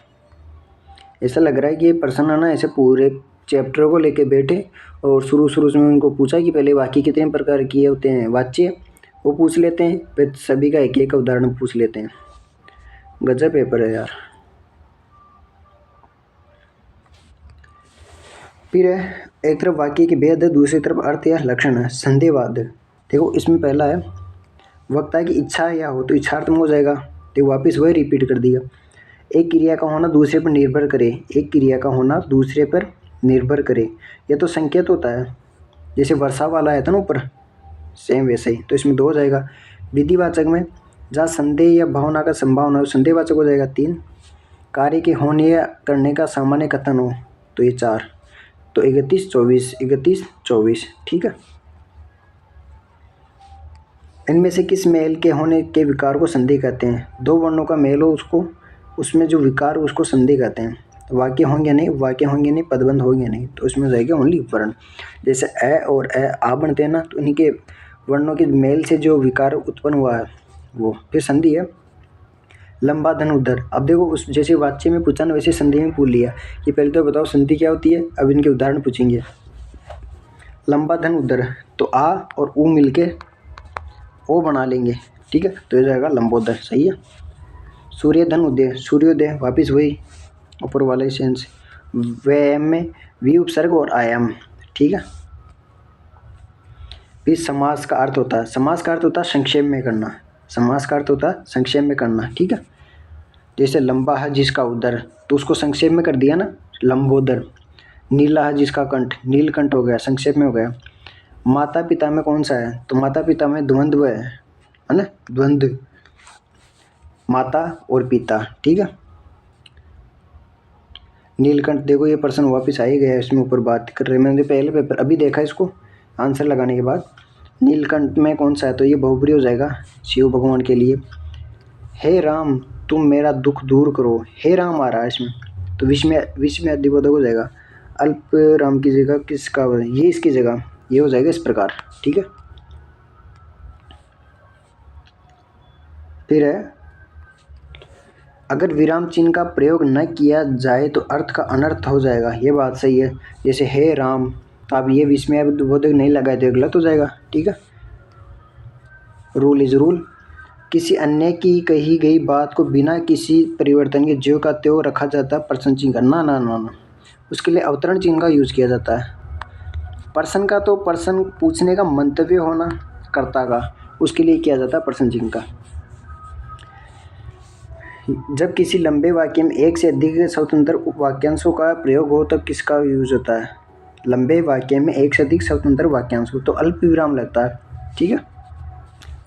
ऐसा लग रहा है कि ये पर्सन है ना ऐसे पूरे चैप्टर को लेके बैठे और शुरू में उनको पूछा कि पहले वाक्य कितने प्रकार के होते हैं, वाच्य वो पूछ लेते हैं, फिर सभी का एक एक उदाहरण पूछ लेते हैं। गजब पेपर है यार। फिर एक तरफ वाक्य के भेद है, दूसरी तरफ अर्थ या लक्षण है। संदेहवाद, देखो इसमें पहला है वक्ता की इच्छा या हो, तो इच्छार्थ में हो जाएगा, तो वापस वही रिपीट कर दिया। एक क्रिया का होना दूसरे पर निर्भर करे, एक क्रिया का होना दूसरे पर निर्भर करे, यह तो संकेत होता है, जैसे वर्षा वाला आया था ना ऊपर, सेम वैसे ही, तो इसमें 2 हो जाएगा। विधिवाचक में जहाँ संदेह या भावना का संभावना हो, संदेहवाचक हो जाएगा 3। कार्य के होने या करने का सामान्य कथन हो, तो ये 4, तो 31 24, ठीक है। इनमें से किस मेल के होने के विकार को संधि कहते हैं? 2 वर्णों का मेल हो उसको, उसमें जो विकार हो उसको संधि कहते हैं। वाक्य होंगे नहीं, पदबंध होंगे नहीं, तो इसमें जाएगा ओनली वर्ण। जैसे ए और ए आ बनते हैं ना, तो इन्हीं के वर्णों के मेल से जो विकार उत्पन्न हुआ है वो फिर संधि है। लंबा धन उधर, अब देखो उस जैसे वाच्य में पूछा ना, वैसे संधि में पूछ लिया कि पहले तो बताओ संधि क्या होती है, अब इनके उदाहरण पूछेंगे। लंबा धन उधर, तो आ और ऊ मिलके ओ बना लेंगे, ठीक है, तो ये जाएगा लंबोदर, सही है। सूर्य धन उदय, सूर्योदय, वापिस वही ऊपर वाले सेंस। व्यायाम में वी उपसर्ग और आयाम, ठीक है। फिर समास का अर्थ होता है, संक्षेप में करना, संक्षेप में करना, ठीक है। जैसे लंबा है जिसका उदर, तो उसको संक्षेप में कर दिया ना, लंबोदर। नीला है जिसका कंठ, नीलकंठ हो गया, संक्षेप में हो गया। माता पिता में कौन सा है? तो माता पिता में द्वंद्व है ना, द्वंद्व, माता और पिता, ठीक है। नीलकंठ, देखो ये पर्सन वापस आ ही गया, इसमें ऊपर बात कर रहे हैं, मैंने पहले पेपर अभी देखा इसको आंसर लगाने के बाद। नीलकंठ में कौन सा है? तो ये बहुब्री हो जाएगा शिव भगवान के लिए। हे राम तुम मेरा दुख दूर करो, हे राम आ रहा है इसमें, तो विष में अधिबोधक हो जाएगा। अल्प राम की जगह किसका, ये इसकी जगह ये हो जाएगा इस प्रकार, ठीक है। फिर है अगर विराम चिन्ह का प्रयोग न किया जाए तो अर्थ का अनर्थ हो जाएगा, ये बात सही है। जैसे हे राम, तो अब ये विस्मय बोधक नहीं लगाए तो गलत हो जाएगा, ठीक है। रूल इज रूल, किसी अन्य की कही गई बात को बिना किसी परिवर्तन के ज्यों का त्यों रखा जाता है प्रश्न चिन्ह का, ना, उसके लिए अवतरण चिन्ह का यूज किया जाता है। प्रश्न का तो प्रश्न पूछने का मंतव्य होना कर्ता का, उसके लिए किया जाता है प्रश्न चिन्ह का। जब किसी लंबे वाक्य में एक से अधिक स्वतंत्र वाक्यांशों का प्रयोग हो तब किसका यूज होता है? लंबे वाक्य में एक से अधिक स्वतंत्र वाक्यांश हो तो अल्प विराम लगता है, ठीक है।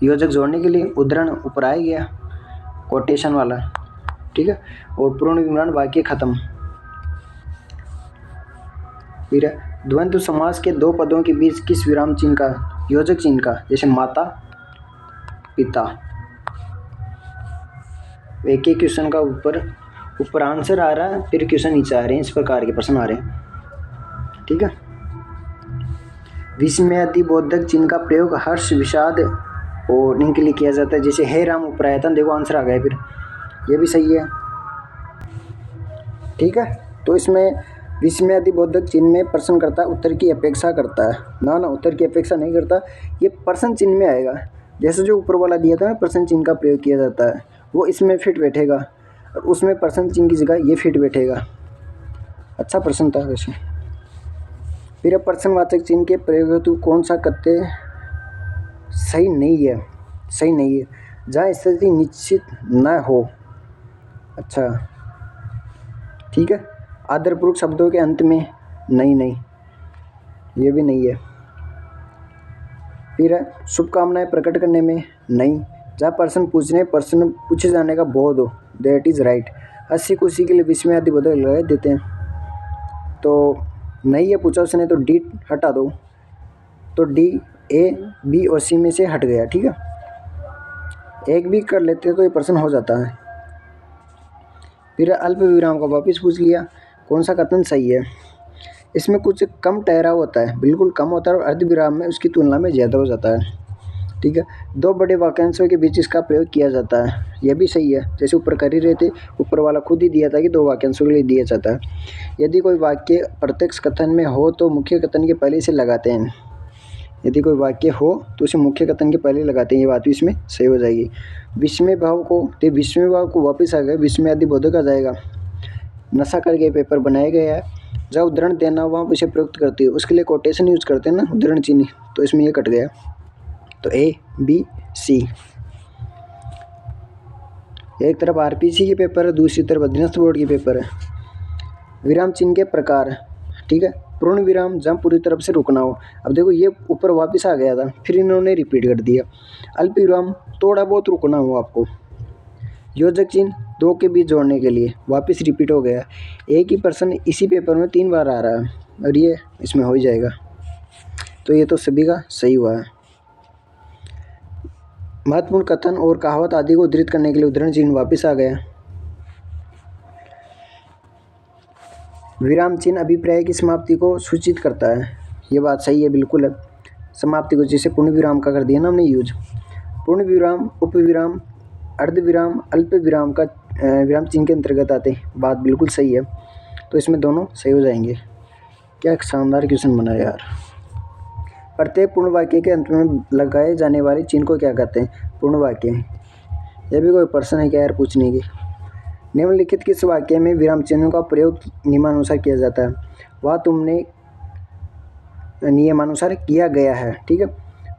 योजक जोड़ने के लिए उद्धरण ऊपर आ गया, कोटेशन वाला, ठीक है, और पूर्ण विवरण वाक्य खत्म। फिर द्वंद्व समास के 2 पदों के बीच किस विराम चिन्ह का, योजक चिन्ह का, जैसे माता पिता। एक एक क्वेश्चन का ऊपर आंसर आ रहा है, फिर क्वेश्चन नीचे आ रहे हैं, इस प्रकार के प्रश्न आ रहे हैं, ठीक है। विस्मयादिबोधक चिन्ह का प्रयोग हर्ष, विषाद और के लिए किया जाता है। जैसे हे राम ऊपर आया था, देखो आंसर आ गया, फिर ये भी सही है, ठीक है। तो इसमें विस्मयादिबोधक चिन्ह में प्रश्नकर्ता उत्तर की अपेक्षा करता है, ना उत्तर की अपेक्षा नहीं करता, ये प्रश्न चिन्ह में आएगा। जैसे जो ऊपर वाला दिया था ना, प्रश्न चिन्ह का प्रयोग किया जाता है, वो इसमें फिट बैठेगा और उसमें प्रश्न चिन्ह की जगह ये फिट बैठेगा। अच्छा प्रश्न था वैसे। फिर अब प्रश्नवाचक चिन्ह के प्रयोग हेतु कौन सा कथ्य सही नहीं है? सही नहीं है जहाँ स्थिति निश्चित न हो। अच्छा, ठीक है। आदरपूर्वक शब्दों के अंत में नहीं, ये भी नहीं है। फिर है शुभकामनाएं प्रकट करने में नहीं, जहाँ प्रश्न पूछे जाने का बोध हो, दैट इज राइट। हंसी खुशी के लिए विस्मयादिबोधक लगा देते हैं, तो नहीं है पूछा उसने, तो डी हटा दो, तो डी, ए, बी और सी में से हट गया, ठीक है। एक भी कर लेते तो ये प्रश्न हो जाता है। फिर अल्प विराम का वापिस पूछ लिया, कौन सा कथन सही है? इसमें कुछ कम ठहराव होता है, बिल्कुल कम होता है, और अर्ध विराम में उसकी तुलना में ज़्यादा हो जाता है, ठीक है। दो बड़े वाक्यांशों के बीच इसका प्रयोग किया जाता है, यह भी सही है। जैसे ऊपर कर ही रहे थे, ऊपर वाला खुद ही दिया था कि दो वाक्यांशों के लिए दिया जाता है। यदि कोई वाक्य प्रत्यक्ष कथन में हो तो मुख्य कथन के पहले से लगाते हैं। यदि कोई वाक्य हो तो उसे मुख्य कथन के पहले लगाते हैं, ये बात भी इसमें सही हो जाएगी। विस्मय भाव को वापस आ गए, विस्मयादिबोधक आ जाएगा। नशा करके पेपर बनाया गया है, जहाँ उदाहरण देना वहाँ उसे प्रयुक्त करती है, उसके लिए कोटेशन यूज करते हैं ना, उदाहरण चिन्ह, तो इसमें ये कट गया। तो ए, बी, सी। एक तरफ आरपीसी के पेपर है, दूसरी तरफ अधीनस्थ बोर्ड के पेपर है। विराम चिन्ह के प्रकार, ठीक है। पूर्ण विराम, जहाँ पूरी तरफ से रुकना हो। अब देखो ये ऊपर वापस आ गया था, फिर इन्होंने रिपीट कर दिया। अल्प विराम, थोड़ा बहुत रुकना हो आपको। योजक चिन्ह, दो के बीच जोड़ने के लिए, वापस रिपीट हो गया। एक ही प्रश्न इसी पेपर में 3 बार आ रहा है, और ये इसमें हो ही जाएगा। तो ये तो सभी का सही हुआ है। महत्वपूर्ण कथन और कहावत आदि को उद्धृत करने के लिए उदाहरण चिन्ह वापस आ गया। विराम चिन्ह अभिप्राय की समाप्ति को सूचित करता है, ये बात सही है, बिल्कुल है। समाप्ति को जैसे पूर्ण विराम का कर दिया ना हमने यूज। पूर्ण विराम, उपविराम, अर्ध विराम, अल्प विराम का विराम चिन्ह के अंतर्गत आते हैं, बात बिल्कुल सही है। तो इसमें दोनों सही हो जाएंगे। क्या शानदार क्वेश्चन बना यार। प्रत्येक पूर्ण वाक्य के अंत में लगाए जाने वाले चिन्ह को क्या कहते हैं? पूर्ण वाक्य। यह भी कोई प्रश्न है क्या यार पूछने की। निम्नलिखित किस वाक्य में विराम चिन्हों का प्रयोग नियमानुसार किया जाता है? वह तुमने नियमानुसार किया गया है, ठीक है।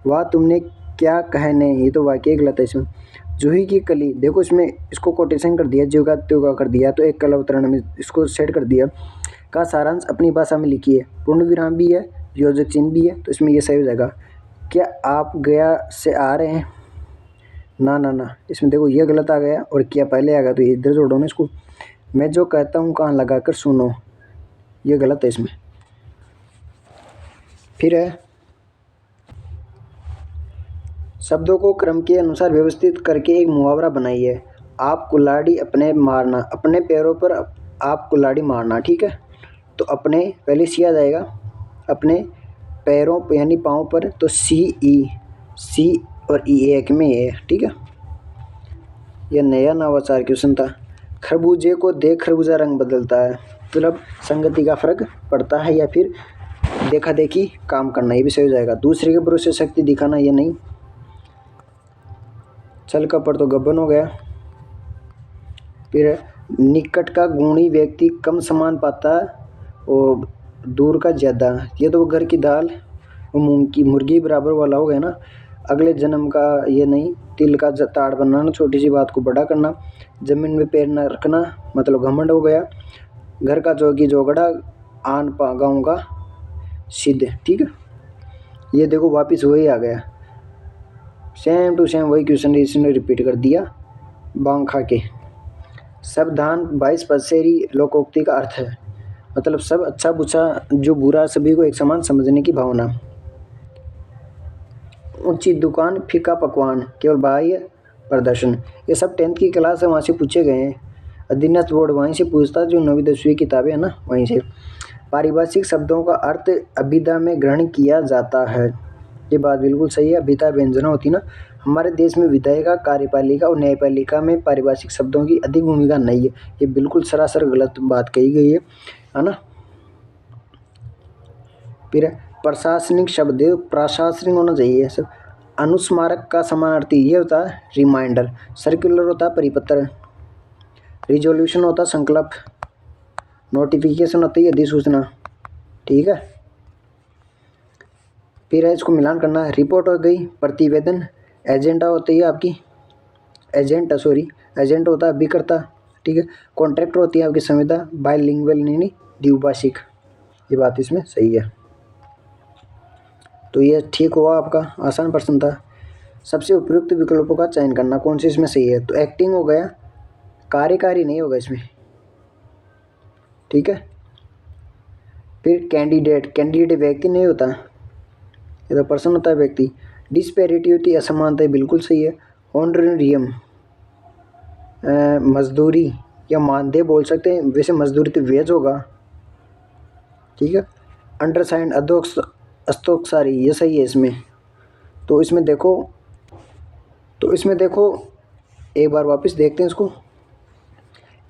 वह तुमने क्या कहने, ये तो वाक्य गलत है इसमें। जूही की कली, देखो इसमें इसको कोटेशन कर दिया, ज्योगा त्योगा कर दिया, तो एक कला उतरण में इसको सेट कर दिया। का सारांश अपनी भाषा में लिखिए, पूर्ण विराम भी है, योजक चिन्ह भी है, तो इसमें ये सही हो जाएगा। क्या आप गया से आ रहे हैं? ना, इसमें देखो ये गलत आ गया, और क्या पहले आ गया, तो ये इधर जोड़ो ना इसको। मैं जो कहता हूँ कान लगाकर सुनो, ये गलत है इसमें। फिर है शब्दों को क्रम के अनुसार व्यवस्थित करके एक मुहावरा बनाइए। आप कुल्हाड़ी अपने मारना, अपने पैरों पर आप कुल्हाड़ी मारना, ठीक है। तो अपने पहले सी आ जाएगा, अपने पैरों पर यानी पाँव पर, तो सी और ई एक में है, ठीक है। यह नया नवाचार क्वेश्चन था। खरबूजे को देख खरबूजा रंग बदलता है, मतलब संगति का फर्क पड़ता है, या फिर देखा देखी काम करना, ये भी सही हो जाएगा। दूसरे के भरोसे शक्ति दिखाना, ये नहीं। चल कपड़ तो गबन हो गया। फिर निकट का गुणी व्यक्ति कम सम्मान पाता है और दूर का ज़्यादा, ये तो घर की दाल मूंग की मुर्गी बराबर वाला हो गया ना। अगले जन्म का ये नहीं। तिल का ताड़ बनाना, छोटी सी बात को बड़ा करना, जमीन में पैर न रखना, मतलब घमंड हो गया। घर का जोगी जोगड़ा, आन पा गाँव का सिद्ध, ठीक है। ये देखो वापिस वही आ गया, सेम टू सेम वही क्वेश्चन इसने रिपीट कर दिया बांग खा के। सावधान 22 पदसेरी लोकोक्ति का अर्थ है, मतलब सब अच्छा बुरा जो बुरा सभी को एक समान समझने की भावना। ऊंची दुकान, फीका पकवान, केवल बाह्य प्रदर्शन, ये सब 10th की क्लास है, वहाँ से पूछे गए हैं। अधीनस्थ बोर्ड वहीं से पूछता, जो 9वीं 10वीं किताबें है ना, वहीं से। पारिभाषिक शब्दों का अर्थ अभिधा में ग्रहण किया जाता है। ये बात बिल्कुल सही है। अभिधा व्यंजना होती ना, हमारे देश में विधायिका, कार्यपालिका और न्यायपालिका में पारिभाषिक शब्दों की अधिक भूमिका नहीं है। ये बिल्कुल सरासर गलत बात कही गई है ना। फिर प्रशासनिक शब्द प्रशासनिक होना चाहिए सब। अनुस्मारक का समानार्थी ये होता है रिमाइंडर। सर्कुलर होता है परिपत्र। रिजोल्यूशन होता है संकल्प। नोटिफिकेशन होती है अधिसूचना। ठीक है। फिर है इसको मिलान करना है। रिपोर्ट हो गई प्रतिवेदन। एजेंडा होती है आपकी एजेंट होता है अभिकर्ता। ठीक है। कॉन्ट्रैक्ट होती है आपकी संविदा। बाइलिंगुअल यानी द्विभाषिक। ये बात इसमें सही है। तो ये ठीक हुआ, आपका आसान प्रश्न था। सबसे उपयुक्त विकल्पों का चयन करना, कौन से इसमें सही है। तो एक्टिंग हो गया, कार्यकारी नहीं होगा इसमें। ठीक है। फिर कैंडिडेट व्यक्ति नहीं होता, ये तो पर्सन होता है व्यक्ति। डिस्पैरिटी होती है असमानता, बिल्कुल सही है। ऑनरेरियम मजदूरी या मानदेय बोल सकते हैं, वैसे मजदूरी तो वेज होगा। ठीक है। अंडरसाइंड हस्तोक्षारी, ये सही है इसमें। तो इसमें देखो एक बार वापस देखते हैं इसको।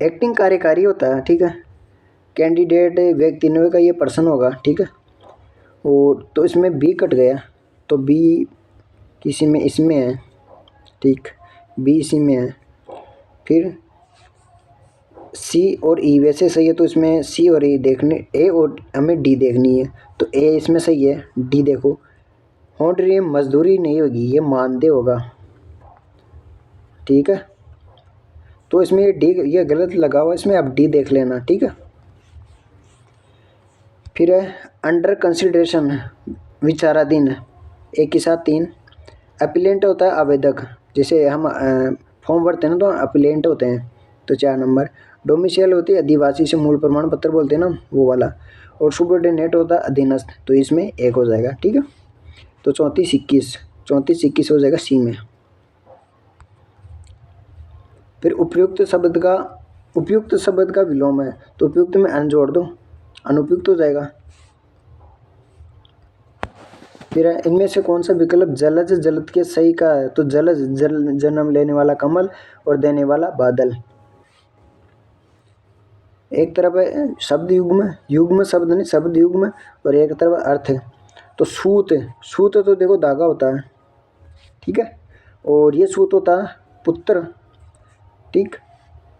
एक्टिंग कार्यकारी होता है। ठीक है। कैंडिडेट व्यक्ति का ये पर्सन होगा। ठीक है। और तो इसमें बी कट गया, तो बी किसी में इसमें है। ठीक, बी इसी में है। फिर सी और ई वैसे सही है, तो इसमें सी और ई देखने, ए और हमें डी देखनी है। तो ए इसमें सही है, डी देखो। ऑनरेरियम मजदूरी नहीं होगी, ये मानदेय होगा। ठीक है। तो इसमें ये डी ये गलत लगा हुआ, इसमें अब डी देख लेना। ठीक है। फिर है अंडर कंसिडरेशन, विचाराधीन, एक के साथ 3। अपीलेंट होता है आवेदक, जैसे हम फॉर्म भरते हैं ना तो अपीलेंट होते हैं, तो 4 नंबर। डोमिसाइल होती है अधिवासी, से मूल प्रमाण पत्र बोलते हैं ना वो वाला। और सुबॉर्डिनेट होता है अधीनस्थ, तो इसमें 1 हो जाएगा। ठीक है। तो 34-21 हो जाएगा सी में। फिर उपयुक्त शब्द का विलोम है, तो उपयुक्त में अन जोड़ दो, अनुपयुक्त हो जाएगा। फिर इनमें से कौन सा विकल्प जलद के सही का है। तो जलज जन्म लेने वाला कमल और देने वाला बादल। एक तरफ है शब्द युग्म शब्द नहीं, शब्द युग्म, और एक तरफ अर्थ है। तो सूत तो देखो धागा होता है। ठीक है। और ये सूत होता है पुत्र। ठीक।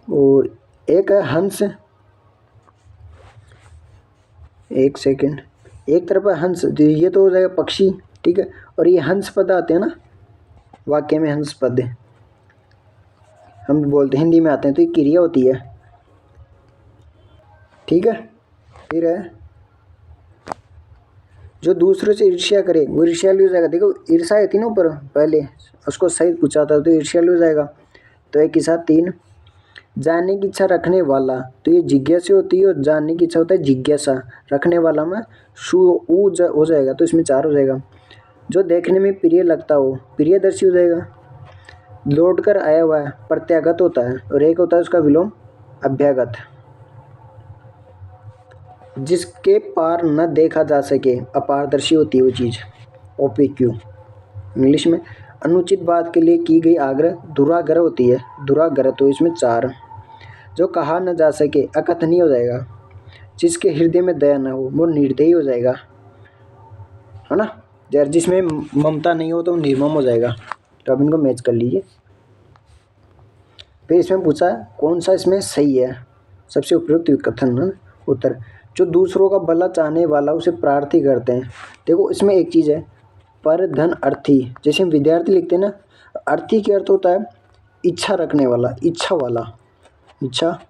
और एक है हंस, एक सेकंड, एक तरफ है हंस, तो ये तो हो जाएगा पक्षी। ठीक है। और ये हंस पद आते हैं ना वाक्य में, हंस पद हम बोलते हैं, हिंदी में आते हैं, तो ये क्रिया होती है। ठीक है। फिर है जो दूसरों से ईर्ष्या करे वो ईर्ष्यालु हो जाएगा। देखो ईर्ष्या होती ना ऊपर, पहले उसको सही पूछा था, तो ईर्ष्यालु हो जाएगा। तो एक के साथ 3। जानने की इच्छा रखने वाला, तो ये जिज्ञासा होती है, और जानने की इच्छा होता है जिज्ञासा। रखने वाला में हो जाएगा, तो इसमें 4 हो जाएगा। जो देखने में प्रिय लगता हो, प्रियदर्शी हो जाएगा। लौट कर आया हुआ है, प्रत्यागत होता है, और एक होता है उसका विलोम अभ्यागत। जिसके पार न देखा जा सके, अपारदर्शी होती है वो चीज़, ओपीक्यू इंग्लिश में। अनुचित बात के लिए की गई आग्रह, दुराग्रह होती है, दुराग्रह, तो इसमें 4। जो कहा न जा सके, अकथनीय हो जाएगा। जिसके हृदय में दया न हो, वो निर्दयी हो जाएगा, है ना। यार जिसमें ममता नहीं हो तो निर्मम हो जाएगा। तो अब इनको मैच कर लीजिए। फिर इसमें पूछा कौन सा इसमें सही है, सबसे उपयुक्त कथन उत्तर। जो दूसरों का भला चाहने वाला उसे प्रार्थी करते हैं। देखो इसमें एक चीज़ है, पर धन अर्थी, जैसे हम विद्यार्थी लिखते हैं ना, अर्थी के अर्थ होता है इच्छा रखने वाला, इच्छा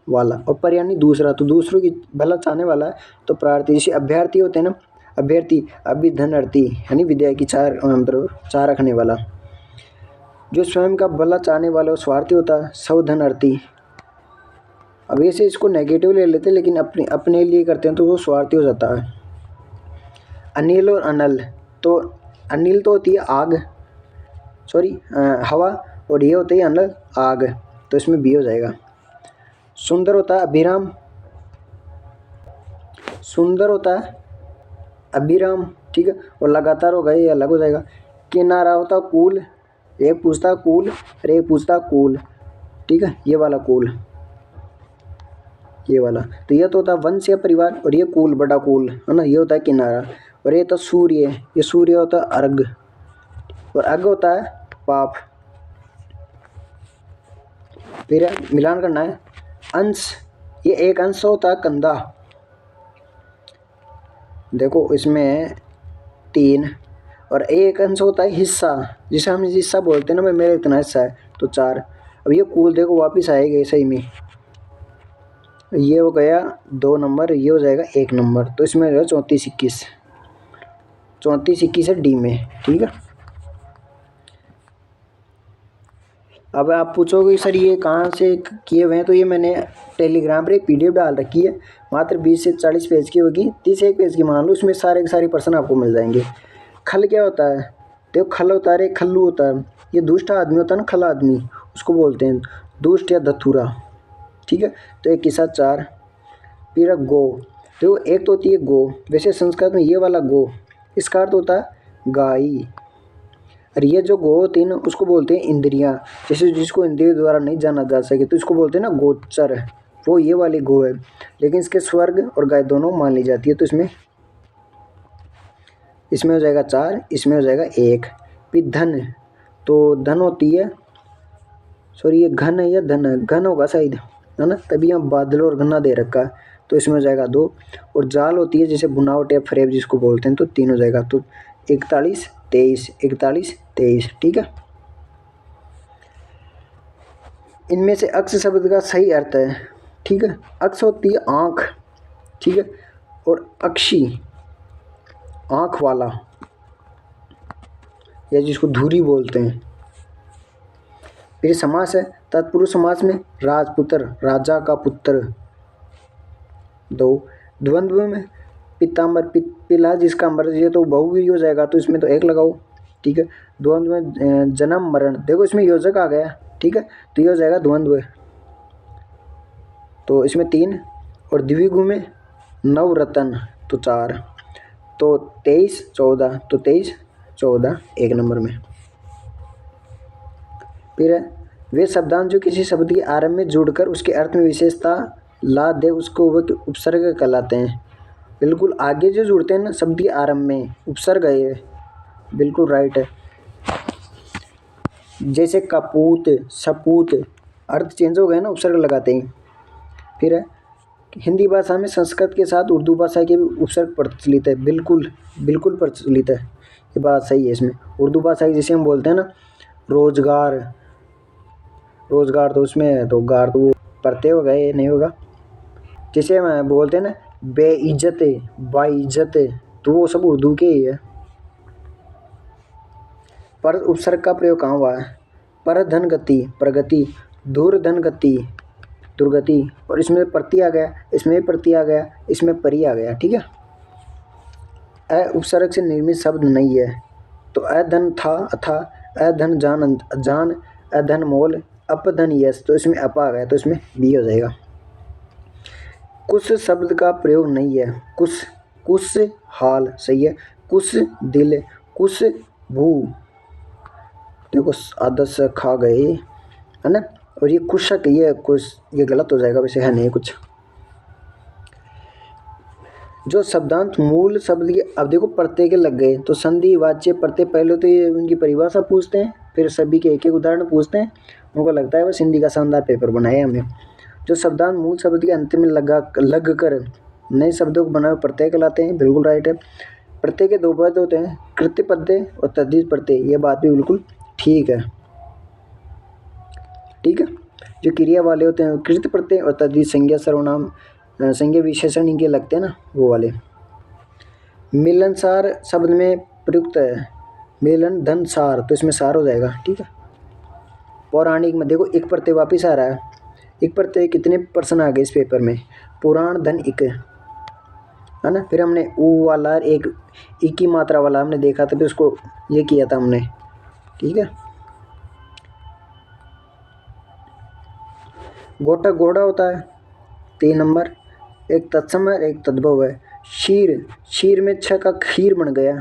वाला, और पर यानी दूसरा, तो दूसरों की भला चाहने वाला है, तो प्रार्थी। जैसे अभ्यर्थी होते हैं ना, अभ्यर्थी, अभी धनार्थी यानी विद्या की चाह रखने वाला। जो स्वयं का भला चाहने वाला वो स्वार्थी होता है, स्वधनार्थी। अब ऐसे इसको नेगेटिव ले लेते हैं, लेकिन अपने लिए करते हैं तो वो स्वार्थी हो जाता है। अनिल और अनल, तो अनिल तो होती है आग, हवा, और ये होती है अनल आग, तो इसमें बी हो जाएगा। सुंदर होता है अभिराम, सुंदर होता है अभिराम, ठीक है, और लगातार होगा ये अलग हो जाएगा। किनारा होता कूल, एक पूछता कूल और एक पूछता कूल, ठीक है, ये वाला कूल, ये वाला। तो ये तो होता है वंश या परिवार, और ये कूल बड़ा कूल है ना, ये होता है किनारा। और ये तो सूर्य, ये सूर्य होता है अर्घ, और अर्घ होता है पाप। फिर मिलान करना है अंश, ये एक अंश होता है कंधा, देखो इसमें 3, और एक अंश होता है हिस्सा, जिसे हम हिस्सा बोलते हैं ना, भाई मेरा इतना हिस्सा है, तो 4। अब ये कूल देखो वापिस आएगा सही में, ये हो गया 2 नंबर, ये हो जाएगा 1 नंबर, तो इसमें हो जाएगा 34 21, 34 21 है डी में, ठीक है। अब आप पूछोगे सर ये कहाँ से किए हुए हैं, तो ये मैंने टेलीग्राम पर एक PDF डाल रखी है, मात्र 20 से 40 पेज की होगी, 31 पेज की मान लो, उसमें सारे के सारे पर्सन आपको मिल जाएंगे। खल क्या होता है, देखो खल होता है, खल्लू होता है, ये दुष्ट आदमी होता है ना, खल आदमी उसको बोलते हैं दुष्ट या धतूरा, ठीक है। तो एक किस्सा 4। फिर गो, देखो एक तो होती है गो, वैसे संस्कृत में ये वाला गो इसका अर्थ होता है गाय, और ये जो गो होती है ना उसको बोलते हैं इंद्रियां, जैसे जिसको इंद्रियों द्वारा नहीं जाना जा सके तो इसको बोलते हैं ना गोचर, वो ये वाली गो है, लेकिन इसके स्वर्ग और गाय दोनों मान ली जाती है। तो इसमें हो जाएगा 4, इसमें हो जाएगा 1। फिर धन, तो धन होती है, सॉरी ये घन है या धन है, घन होगा शायद, है ना, तभी यहाँ बादल और घना दे रखा है, तो इसमें हो जाएगा 2। और जाल होती है जैसे बुनावट या फरेब जिसको बोलते हैं, तो 3 हो जाएगा, तो 41 23 41 23, ठीक है। इनमें से अक्ष शब्द का सही अर्थ है, ठीक है, अक्ष होती है आँख, ठीक है, और अक्षी आँख वाला, या जिसको धुरी बोलते हैं। फिर समास है, तत्पुरुष समास में राजपुत्र, राजा का पुत्र। 2 द्वंद्व में पीताम्बर पिला जिसका मर, ये तो बहुव्रीहि हो जाएगा, तो इसमें तो 1 लगाओ, ठीक है। द्वंद्व में जन्म मरण, देखो इसमें योजक आ गया, ठीक है, तो ये हो जाएगा द्वंद्व, तो इसमें 3। और द्विगु में नवरत्न, तो 4, तो 23 14, तो 23 14 1 नंबर में। फिर वे शब्दांश जो किसी शब्द के आरंभ में जुड़कर उसके अर्थ में विशेषता ला दे उसको वे उपसर्ग कहलाते हैं। बिल्कुल आगे जो जुड़ते हैं ना शब्द के आरंभ में, उपसर्ग है, बिल्कुल राइट है। जैसे कपूत सपूत, अर्थ चेंज हो गए ना उपसर्ग लगाते ही। फिर है हिंदी भाषा में संस्कृत के साथ उर्दू भाषा के भी उपसर्ग प्रचलित है, बिल्कुल बिल्कुल प्रचलित है, ये बात सही है। इसमें उर्दू भाषा की जैसे हम बोलते हैं ना रोजगार, रोजगार तो उसमें तो गार तो पढ़ते होगा, ये नहीं होगा। जैसे हम बोलते हैं ना बेइज्जत बाइज्जत, तो वो सब उर्दू के ही है। पर उपसर्ग का प्रयोग कहाँ हुआ है, पर धन गति प्रगति, दूर धन गति दुर्गति, और इसमें प्रति आ गया, इसमें प्रति आ गया, इसमें परि आ गया, ठीक है। अ उपसर्ग से निर्मित शब्द नहीं है, तो अधन था अथा, अधन जान जान, अधन मोल, अपधन यश, तो इसमें अप आ गया, तो इसमें बी हो जाएगा। कुछ शब्द का प्रयोग नहीं है, कुछ कुछ हाल सही है, कुछ दिल, कुछ भू, देखो आदत से खा गए है ना, और ये कुशक, ये कुछ ये गलत हो जाएगा, वैसे है नहीं कुछ। जो शब्दांत मूल शब्द की, अब देखो प्रत्यय के लग गए, तो संधि वाच्य प्रत्यय, पहले तो ये उनकी परिभाषा पूछते हैं, फिर सभी के एक एक उदाहरण पूछते हैं, उनको लगता है बस हिंदी का शानदार पेपर बनाया हमने। जो शब्दांत मूल शब्द के अंत में लग कर नए शब्दों को बनाए प्रत्यय कहलाते हैं, बिल्कुल राइट है। प्रत्यय के 2 पद होते हैं, कृत्य प्रत्यय और तद्धित प्रत्यय, ये बात भी बिल्कुल ठीक है, ठीक है। जो क्रिया वाले होते हैं कृत प्रत्यय और तद्धित संज्ञा सर्वनाम संज्ञा विशेषण इनके लगते हैं ना, वो वाले। मिलनसार शब्द में प्रयुक्त है मिलन धन सार, तो इसमें सार हो जाएगा, ठीक है। पौराणिक में देखो एक प्रत्यय वापिस आ रहा है, एक प्रत्यय कितने पर्सन आ गए इस पेपर में, पुराण धन इक, है ना। फिर हमने ऊ वाला एक की मात्रा वाला हमने देखा था, फिर उसको ये किया था हमने, ठीक है। गोटा घोड़ा होता है 3 नंबर, एक तत्सम है एक तद्भव है, शीर, शीर में छ का खीर बन गया।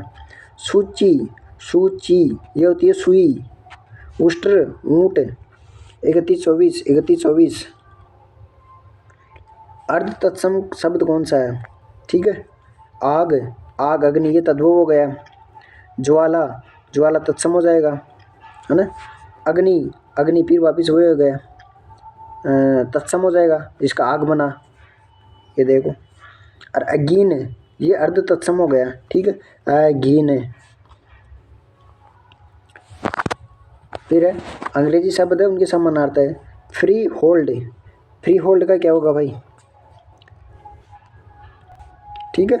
सूची, सूची ये होती है सुई। उष्ट्र, ऊँट। 31-24, 31-24। अर्ध तत्सम शब्द कौन सा है? ठीक है, आग, आग अग्नि ये तद्भव हो गया। ज्वाला, ज्वाला तत्सम हो जाएगा, है ना। अग्नि, अग्नि फिर वापिस वही हो गया, तत्सम हो जाएगा जिसका आग बना, ये देखो। और अगीन ये अर्ध तत्सम हो गया, ठीक है, अगीन। फिर है अंग्रेजी शब्द है, उनके समानार्थ है। फ्री होल्ड, फ्री होल्ड का क्या होगा भाई? ठीक है,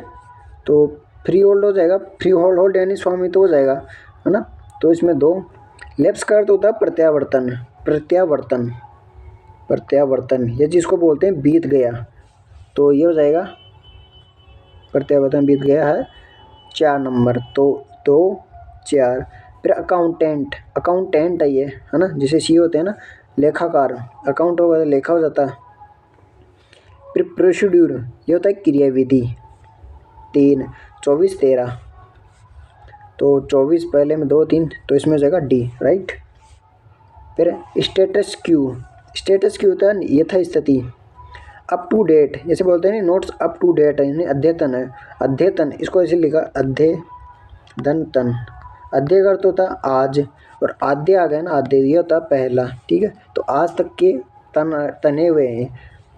तो फ्री होल्ड हो जाएगा, फ्री होल्ड होल्ड यानी स्वामित्व तो हो जाएगा, है ना। तो इसमें दो। लैप्स का अर्थ होता है प्रत्यावर्तन, प्रत्यावर्तन, प्रत्यावर्तन ये जिसको बोलते हैं बीत गया, तो ये हो जाएगा प्रत्यावर्तन, बीत गया है 4 नंबर। तो 2 4। फिर अकाउंटेंट, अकाउंटेंट है ये, है ना, जैसे सी होते हैं ना लेखाकार, अकाउंट होगा तो लेखा हो जाता है। फिर प्रोसीड्यूर ये होता है क्रियाविधि। 3 24 13, तो 24 पहले में 2 3, तो इसमें हो जाएगा डी, राइट। फिर स्टेटस क्यू, स्टेटस क्यू होता है यथा स्थिति, अप टू डेट, जैसे बोलते हैं नोट्स अप टू डेट है, यानी अद्यतन है, अद्यतन, इसको ऐसे लिखा अध्ययन तन। अध्यय का अर्थ होता है आज, और आद्य आ गया ना, आद्य ये होता है पहला, ठीक है, तो आज तक के तने हुए हैं,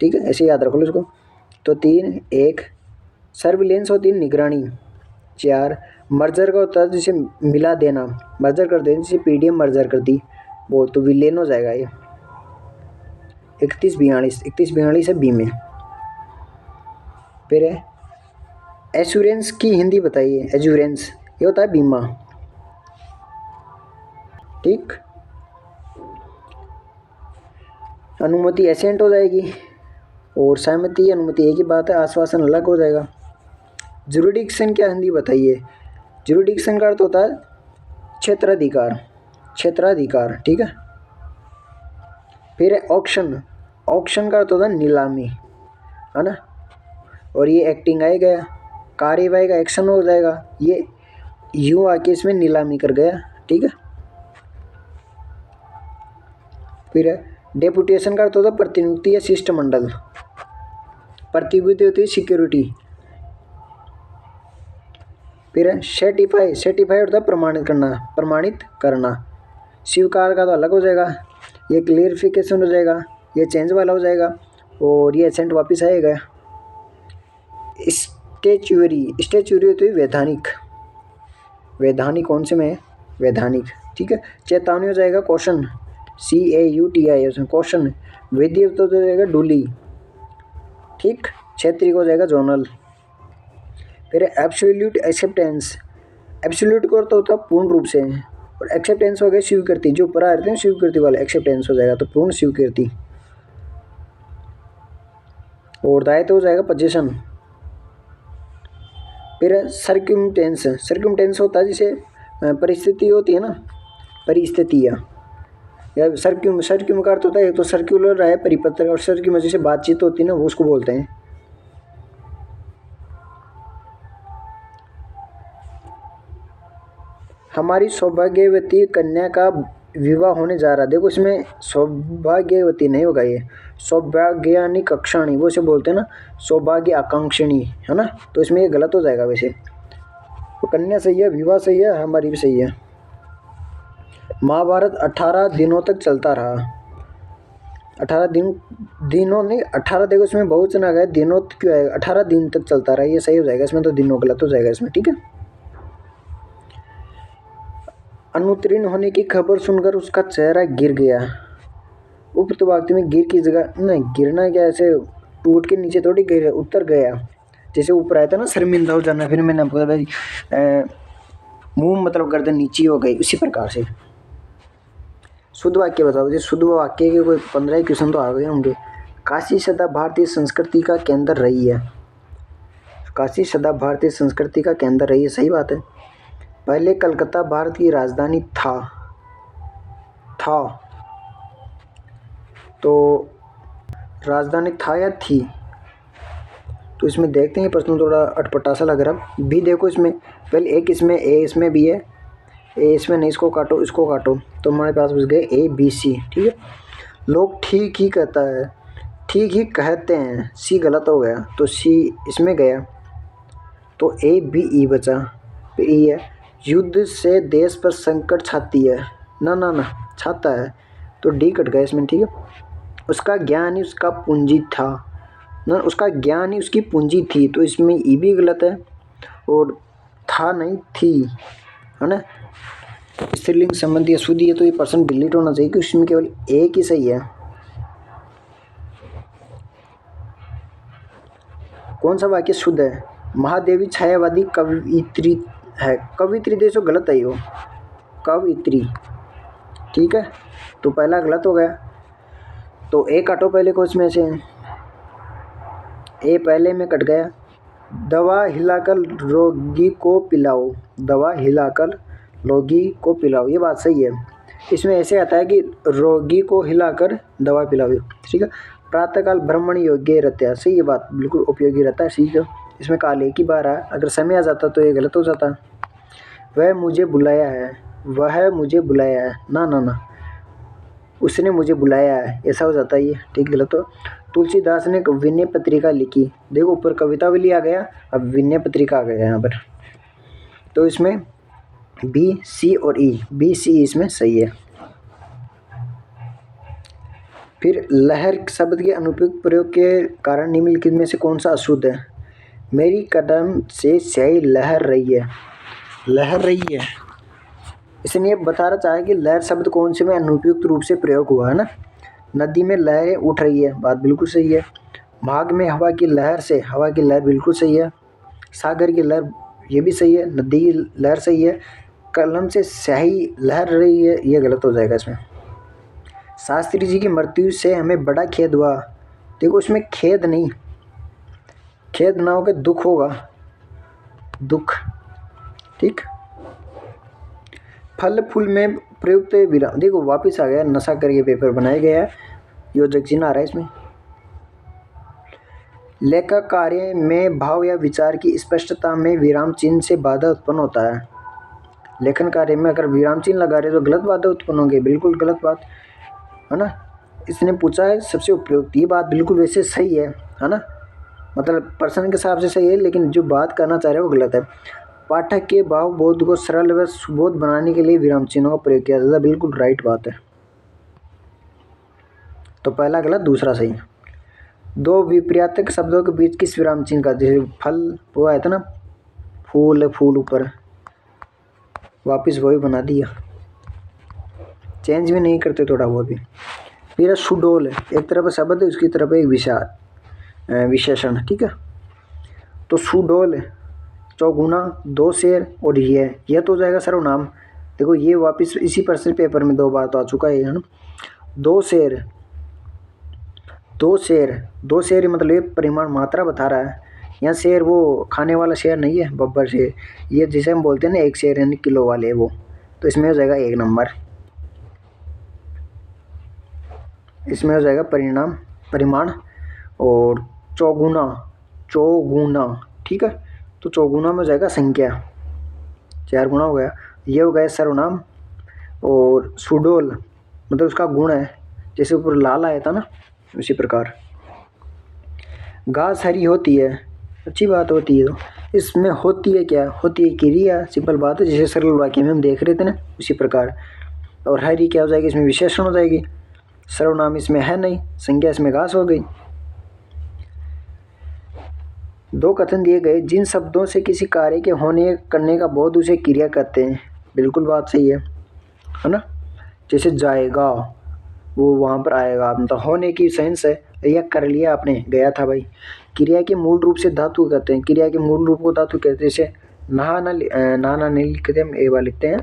ठीक है, ऐसे याद रखो लो इसको। तो 3 1। सर्विलेंस होती है निगरानी। 4 मर्जर का होता है जिसे मिला देना, मर्जर कर देना, जैसे पीडीएम मर्जर कर दी वो, तो विलेन हो जाएगा ये। 31 42 है बी में। फिर है एश्योरेंस की हिंदी बताइए। एश्योरेंस ये होता है बीमा, ठीक। अनुमति एसेंट हो जाएगी, और सहमति अनुमति एक ही बात है, आश्वासन अलग हो जाएगा। जुरिडिक्शन क्या हिंदी बताइए। जुरिडिक्शन का अर्थ होता है क्षेत्राधिकार, क्षेत्राधिकार, ठीक है। फिर है ऑक्शन, ऑक्शन का अर्थ होता है नीलामी, है ना, और ये एक्टिंग आ गया, कार्यवाही का एक्शन हो जाएगा, ये यूं आके इसमें नीलामी कर गया, ठीक है। फिर है डेपुटेशन का अर्थ होता है प्रतिनियुक्ति या शिष्टमंडल, प्रतिभूति होती है सिक्योरिटी। फिर है सर्टिफाई, सर्टिफाई होता है प्रमाणित करना, प्रमाणित करना। स्वीकार का तो अलग हो जाएगा, ये क्लियरिफिकेशन हो जाएगा, ये चेंज वाला हो जाएगा, और ये एसेंट वापस आएगा। स्टेचुअरी, स्टेचुअरी होती है वैधानिक, वैधानिक कौन से में है? वैधानिक, ठीक है। चेतावनी हो जाएगा क्वेश्चन, CAUTI उसमें क्वेश्चन। विधि तो हो जाएगा डूली, ठीक। क्षेत्रीय हो जाएगा जोनल। फिर एब्सोल्यूट एक्सेप्टेंस, एब्सोल्यूट को तो होता है पूर्ण रूप से, और एक्सेप्टेंस हो गया स्वीकृति, जो ऊपर आ रहे थे स्वीकृति वाले, एक्सेप्टेंस हो जाएगा तो पूर्ण स्वीकृति। और दायित्व हो जाएगा पोजीशन। फिर सर्क्यूमटेंस, सर्क्यूमटेंस होता है जैसे परिस्थिति होती है ना, परिस्थितियाँ, या सर्क्यूम, सर्क्यूम का अर्थ होता है तो सर्क्यूलर है परिपत्र, और सर्क्यूम जैसे बातचीत होती है ना वो उसको बोलते हैं। हमारी सौभाग्यवती कन्या का विवाह होने जा रहा है। देखो इसमें सौभाग्यवती नहीं होगा, ये सौभाग्यानी कक्षाणी वो से बोलते हैं ना, सौभाग्य आकांक्षिणी, है ना, तो इसमें ये गलत हो जाएगा। वैसे तो कन्या सही है, विवाह सही है, हमारी भी सही है। महाभारत 18 दिनों तक चलता रहा। 18 दिनों नहीं, 18 देखो इसमें बहुवचन आ गया, दिनों क्यों आएगा, 18 दिन तक चलता रहा, ये सही हो जाएगा। इसमें तो दिनों गलत हो जाएगा इसमें, ठीक है। अनुत्तीर्ण होने की खबर सुनकर उसका चेहरा गिर गया। उक्त वाक्य में गिर की जगह नहीं, गिरना क्या, ऐसे टूट के नीचे थोड़ी गिर, उतर गया, जैसे ऊपर आया था ना शर्मिंदा हो जाना, फिर मैंने आपको भाई मुंह मतलब गर्दन नीचे हो गई, उसी प्रकार से। शुद्ध वाक्य बताओ जी, शुद्ध वाक्य के कोई 15 क्वेश्चन तो आ गए होंगे। काशी सदा भारतीय संस्कृति का केंद्र रही है। काशी सदा भारतीय संस्कृति का केंद्र रही है, सही बात है। पहले कलकत्ता भारत की राजधानी था, तो राजधानी था या थी, तो इसमें देखते हैं, प्रश्न थोड़ा अटपटा सा लग रहा। बी देखो इसमें, पहले एक इसमें ए इसमें भी है, ए इसमें नहीं, इसको काटो इसको काटो, तो हमारे पास बच गए ए बी सी। ठीक है, लोग ठीक ही कहता है, ठीक ही कहते हैं, सी गलत हो गया तो सी इसमें गया, तो ए बी ई बचा, फिर ई है। युद्ध से देश पर संकट छाती है, ना ना ना छाता है, तो डी कट गया इसमें। ठीक है, उसका ज्ञान ही उसका पूंजी था, ना उसका ज्ञान ही उसकी पूंजी थी, तो इसमें ई भी गलत है, और था नहीं थी, है ना। स्त्रीलिंग संबंधी अशुद्धि है, तो ये पर्सन डिलीट होना चाहिए, क्योंकि इसमें केवल एक ही सही है। कौन सा वाक्य शुद्ध है? महादेवी छायावादी कवित्री है, कवित्री देखो गलत है वो, कवित्री। ठीक है, तो पहला गलत हो गया, तो ए काटो पहले को इसमें से, ए पहले में कट गया। दवा हिलाकर रोगी को पिलाओ, दवा हिलाकर रोगी को पिलाओ, ये बात सही है। इसमें ऐसे आता है कि रोगी को हिलाकर दवा पिलाओ। ठीक है, प्रातःकाल भ्रमण योग्य रहता है, सही ये बात बिल्कुल उपयोगी रहता है। ठीक है, इसमें काल एक ही बार है, अगर समय आ जाता तो ये गलत हो जाता। वह मुझे बुलाया है, वह मुझे बुलाया है, ना ना ना उसने मुझे बुलाया है, ऐसा हो जाता है ये। ठीक, गलत हो। तुलसीदास ने विनय पत्रिका लिखी, देखो ऊपर कविता भी लिया गया, अब विनय पत्रिका आ गया यहाँ पर, तो इसमें बी सी और ई, बी सी इसमें सही है। फिर लहर शब्द के अनुपयुक्त प्रयोग के कारण निम्नलिखित में से कौन सा अशुद्ध है? मेरी कदम से स्याही लहर रही है, लहर रही है, इसलिए बताना चाहे कि लहर शब्द कौन से में अनुपयुक्त रूप से प्रयोग हुआ है ना। नदी में लहरें उठ रही है, बात बिल्कुल सही है। भाग में हवा की लहर से, हवा की लहर बिल्कुल सही है। सागर की लहर, ये भी सही है। नदी की लहर सही है। कलम से स्याही लहर रही है, ये गलत हो जाएगा इसमें। शास्त्री जी की मृत्यु से हमें बड़ा खेद हुआ, देखो इसमें खेद नहीं, खेद ना होकर दुख होगा, दुख। ठीक, फल फूल में प्रयुक्त विराम, देखो वापिस आ गया, नशा करके पेपर बनाया गया है, योजक चिन्ह आ रहा है इसमें। लेखक कार्य में भाव या विचार की स्पष्टता में विराम चिन्ह से बाधा उत्पन्न होता है। लेखन कार्य में अगर विराम चिन्ह लगा रहे तो गलत बाधा उत्पन्न होगी, बिल्कुल गलत बात है ना। इसने पूछा है सबसे उपयुक्त, ये बात बिल्कुल वैसे सही है ना, मतलब पर्सन के हिसाब से सही है, लेकिन जो बात करना चाह रहे हैं वो गलत है। पाठक के भाव बोध को सरल व सुबोध बनाने के लिए विराम चिन्हों का प्रयोग किया जाता है, बिल्कुल राइट बात है। तो पहला गलत, दूसरा सही। दो विपर्यातक शब्दों के बीच किस विराम चिन्ह का, जैसे फल वो आया था ना, फूल है, फूल ऊपर, वापिस वही बना दिया, चेंज भी नहीं करते थोड़ा बहुत भी। फिर सुडोल है, एक तरफ शब्द है, उसकी तरफ एक विशेषण। ठीक है, तो सुडोल चौगुना, दो शेर, और यह तो हो जाएगा सर्वनाम। देखो ये वापस इसी प्रश्न पेपर में दो बार तो आ चुका है ना। दो शेर, दो शेर, दो शेर मतलब ये परिमाण मात्रा बता रहा है। यहाँ शेर वो खाने वाला शेर नहीं है, बब्बर शेर, ये जिसे हम बोलते हैं ना एक शेर यानी किलो वाले, वो, तो इसमें हो जाएगा एक नंबर, इसमें हो जाएगा परिमाण। और चौगुना, चौगुना, ठीक है, तो चौगुना में हो जाएगा संख्या, 4 गुना हो गया, ये हो गया सर्वनाम। और सुडोल मतलब उसका गुण है, जैसे ऊपर लाल आया था ना, उसी प्रकार। घास हरी होती है, अच्छी बात होती है, तो इसमें होती है क्या, होती है क्रिया, सिंपल बात है, जैसे सरल वाक्य में हम देख रहे थे ना उसी प्रकार। और हरी क्या हो जाएगी, इसमें विशेषण हो जाएगी, सर्वनाम इसमें है नहीं, संज्ञा इसमें घास हो गई। दो कथन दिए गए, जिन शब्दों से किसी कार्य के होने करने का बोध उसे क्रिया कहते हैं, बिल्कुल बात सही है ना। जैसे जाएगा, वो वहाँ पर आएगा, मतलब होने की सेंस है, या कर लिया आपने, गया था भाई। क्रिया के मूल रूप से धातु कहते हैं, क्रिया के मूल रूप को धातु कहते हैं। जैसे नहाना, नहाना नहीं लिखते हम, ए बार लिखते हैं।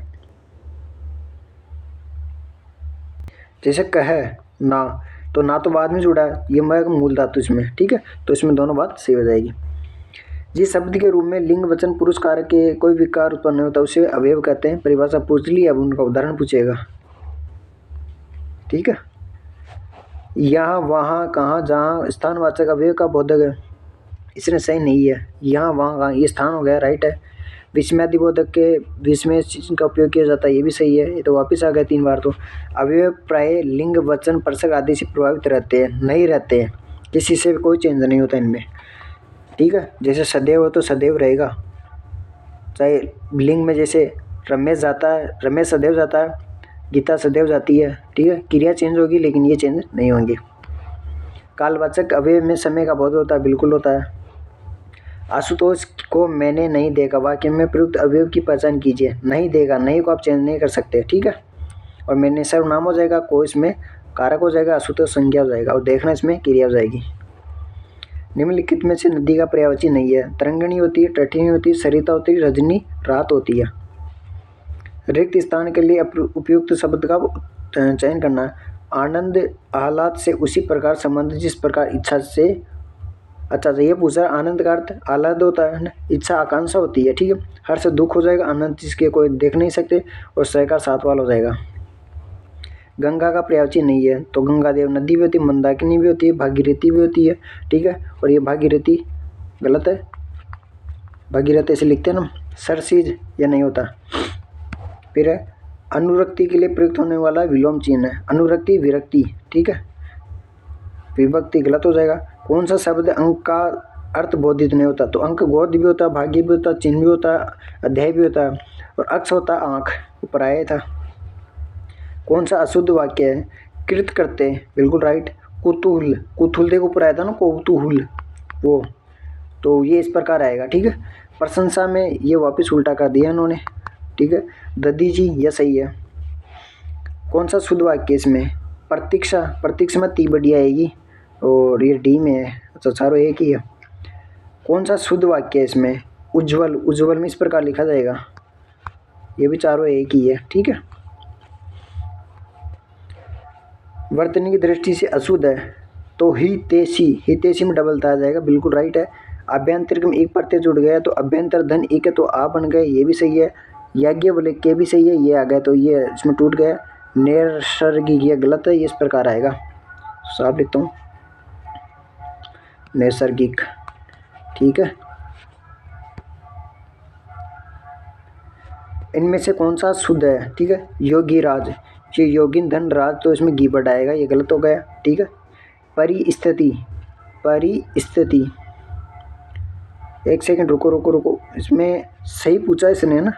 जैसे कह ना, तो ना तो बाद में जुड़ा है, ये मैं मूल धातु इसमें, ठीक है, तो इसमें दोनों बात सही हो जाएगी। जिस शब्द के रूप में लिंग वचन पुरुष कारक के कोई विकार उत्पन्न होता है उसे अवयव कहते हैं। परिभाषा पूछ ली, अब उनका उदाहरण पूछेगा, ठीक है। यहाँ, वहाँ, कहाँ, जहाँ स्थानवाचक अवयव का बोधक है, इसमें सही नहीं है, यहाँ वहाँ कहाँ ये स्थान हो गया, राइट है। विस्मयादिबोधक के विस्मय चीज का उपयोग किया जाता है, ये भी सही है, ये तो वापस आ गया 3 बार। तो अवयव प्राय लिंग वचन परसक आदि से प्रभावित रहते हैं, नहीं रहते हैं, किसी से कोई चेंज नहीं होता इनमें, ठीक है। जैसे सदैव हो तो सदैव रहेगा, चाहे लिंग में जैसे रमेश जाता है, रमेश सदैव जाता है, गीता सदैव जाती है, ठीक है। क्रिया चेंज होगी लेकिन ये चेंज नहीं होंगी। कालवाचक अवयव में समय का बोध होता है, बिल्कुल होता है। आशुतोष को मैंने नहीं देखा वाक्य में प्रयुक्त अवयव की पहचान कीजिए। नहीं देखा, नहीं को आप चेंज नहीं कर सकते, ठीक है। और मैंने सर्वनाम हो जाएगा, को इसमें कारक हो जाएगा, आशुतोष संज्ञा हो जाएगा, और देखना इसमें क्रिया हो जाएगी। निम्नलिखित में से नदी का पर्यायवाची नहीं है। तरंगिणी होती है, तटिनी होती है, सरिता होती है, रजनी रात होती है। रिक्त स्थान के लिए उपयुक्त शब्द का चयन करना है। आनंद आह्लाद से उसी प्रकार संबंध जिस प्रकार इच्छा से। अच्छा ये पूछा, आनंद का अर्थ आह्लाद होता है ना, इच्छा आकांक्षा होती है, ठीक है। हर्ष दुख हो जाएगा, आनंद जिसके कोई देख नहीं सकते, और सहकार सात वाल हो जाएगा। गंगा का पर्यायवाची नहीं है, तो गंगा देव नदी भी होती है, मंदाकिनी भी होती है, भागीरथी भी होती है, ठीक है। और ये भागीरथी गलत है, भागीरथी ऐसे लिखते हैं ना, सरसीज ये नहीं होता। फिर है अनुरक्ति के लिए प्रयुक्त होने वाला विलोम चिन्ह है, अनुरक्ति विरक्ति, ठीक है। विभक्ति गलत हो जाएगा। कौन सा शब्द अंक का अर्थ बोधित नहीं होता, तो अंक गोद भी होता है, भाग्य भी होता है, चिन्ह भी होता है, अध्याय भी होता है, और अक्ष होता है आँख, ऊपर आया था। कौन सा अशुद्ध वाक्य है, कृत करते, बिल्कुल राइट। कुतूहल, कुतूहल देखो ऊपर आया था ना, कौतूहल वो, तो ये इस प्रकार आएगा, ठीक है। प्रशंसा में ये वापस उल्टा कर दिया इन्होंने, ठीक है। ददीजी ये सही है। कौन सा शुद्ध वाक्य इसमें, प्रतीक्षा, प्रतीक्षा में ती बढ़िया आएगी, और ये डी में है, अच्छा चारों एक ही है। कौन सा शुद्ध वाक्य है इसमें, उज्ज्वल, उज्ज्वल में इस प्रकार लिखा जाएगा, ये भी चारों एक ही है, ठीक है। वर्तनी की दृष्टि से अशुद्ध है, तो हितैषी, हितैषी में डबल आ जाएगा, बिल्कुल राइट है। अभ्यंतर में एक प्रत्यय जुड़ गया तो अभ्यंतर धन एक है, तो आ बन गए, ये भी सही है। यज्ञ बोले के भी सही है, ये आ गया तो ये इसमें टूट गया। नैसर्गिक ये गलत है, ये इस प्रकार आएगा, साफ लिखता हूँ नैसर्गिक, ठीक है। इनमें से कौन सा शुद्ध है, ठीक है। योगी राज, ये योगिन धन राज, तो इसमें गी बढ़ आएगा, ये गलत हो गया, ठीक है। परिस्थिति, परिस्थिति, एक सेकंड रुको रुको रुको, इसमें सही पूछा इसने ना,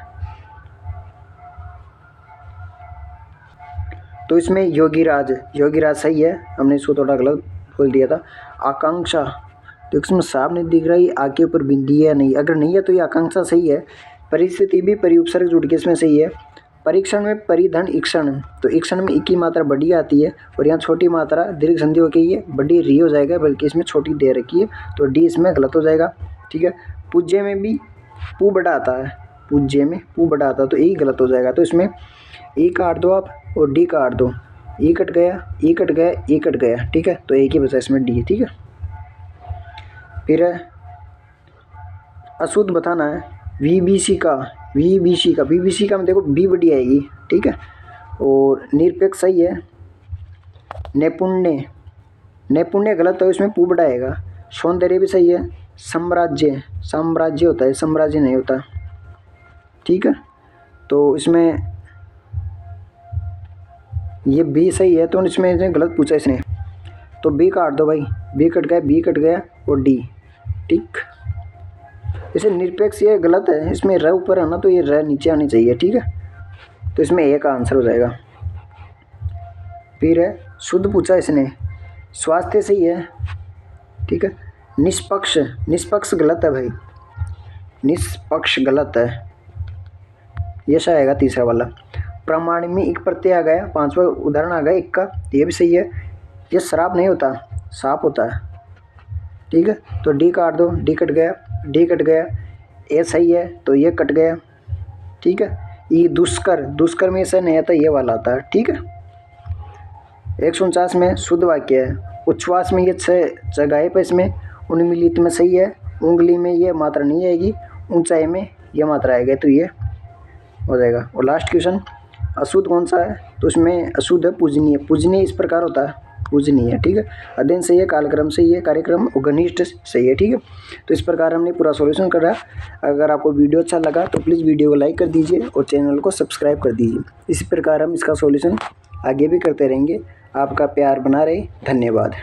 तो इसमें योगीराज, योगीराज सही है, हमने इसको थोड़ा गलत बोल दिया था। आकांक्षा, तो इसमें साफ नहीं दिख रहा है आग के ऊपर बिंदी है नहीं, अगर नहीं है तो ये आकांक्षा सही है। परिस्थिति भी परिउपसर्ग जुड़ के इसमें सही है। परीक्षण में परिधन ईक्षण, तो ईक्षण में एक ही मात्रा बड़ी आती है, और यहाँ छोटी मात्रा दीर्घ संधि होकर ये बड़ी री हो जाएगा, बल्कि इसमें छोटी दे रखी है, तो डी इसमें गलत हो जाएगा, ठीक है। पूज्य में भी पू बड़ा आता है, पूज्य में पू बड़ा आता है, तो यही गलत हो जाएगा, तो इसमें ई काट दो आप और डी काट दो, ई कट गया, ई कट गया, ई कट गया, ठीक है। तो एक ही बचा इसमें डी, ठीक है। फिर अशुद्ध बताना है, वीबीसी का, वीबीसी का, वीबीसी का में देखो बी बड़ी आएगी, ठीक है। और निरपेक्ष सही है। नैपुण्य, नैपुण्य गलत है, इसमें पू बड़ा आएगा। सौंदर्य भी सही है। साम्राज्य, साम्राज्य होता है, साम्राज्य नहीं होता, ठीक है। तो इसमें ये बी सही है, तो इसमें इसने गलत पूछा इसने, तो बी काट दो भाई, बी कट गया, बी कट गया, और डी, ठीक। इसे निरपेक्ष ये गलत है, इसमें र ऊपर है ना, तो ये र नीचे आनी चाहिए, ठीक है। तो इसमें ए का आंसर हो जाएगा। फिर है शुद्ध पूछा इसने, स्वास्थ्य सही है, ठीक है। निष्पक्ष, निष्पक्ष गलत है भाई, निष्पक्ष गलत है, ये शायद आएगा तीसरा वाला। प्रमाण में एक प्रत्यय आ गया, पांचवा उदाहरण आ गया एक का, ये भी सही है। ये शराब नहीं होता, साफ होता है, ठीक है। तो डी काट दो, डी कट गया, डी कट गया। ए सही है, तो ये कट गया, ठीक है। ये दुष्कर, दुष्कर में से नहीं आता, ये वाला आता है, ठीक है। 149 में शुद्ध वाक्य है। उच्छ्वास में ये 6 जगह पर, इसमें उन्मिलित में सही है, उंगली में ये मात्रा नहीं आएगी, ऊंचाई में ये मात्रा आएगी, तो ये हो जाएगा। और लास्ट क्वेश्चन, अशुद्ध कौन सा है, तो इसमें अशुद्ध है पूजनीय, पूजनीय इस प्रकार होता है, पूज नहीं है, ठीक है। अध्ययन सही है, कालक्रम सही है, कार्यक्रम और घनिष्ठ सही है, ठीक है। तो इस प्रकार हमने पूरा सॉल्यूशन करा। अगर आपको वीडियो अच्छा लगा तो प्लीज़ वीडियो को लाइक कर दीजिए और चैनल को सब्सक्राइब कर दीजिए। इसी प्रकार हम इसका सॉल्यूशन आगे भी करते रहेंगे। आपका प्यार बना रहे। धन्यवाद।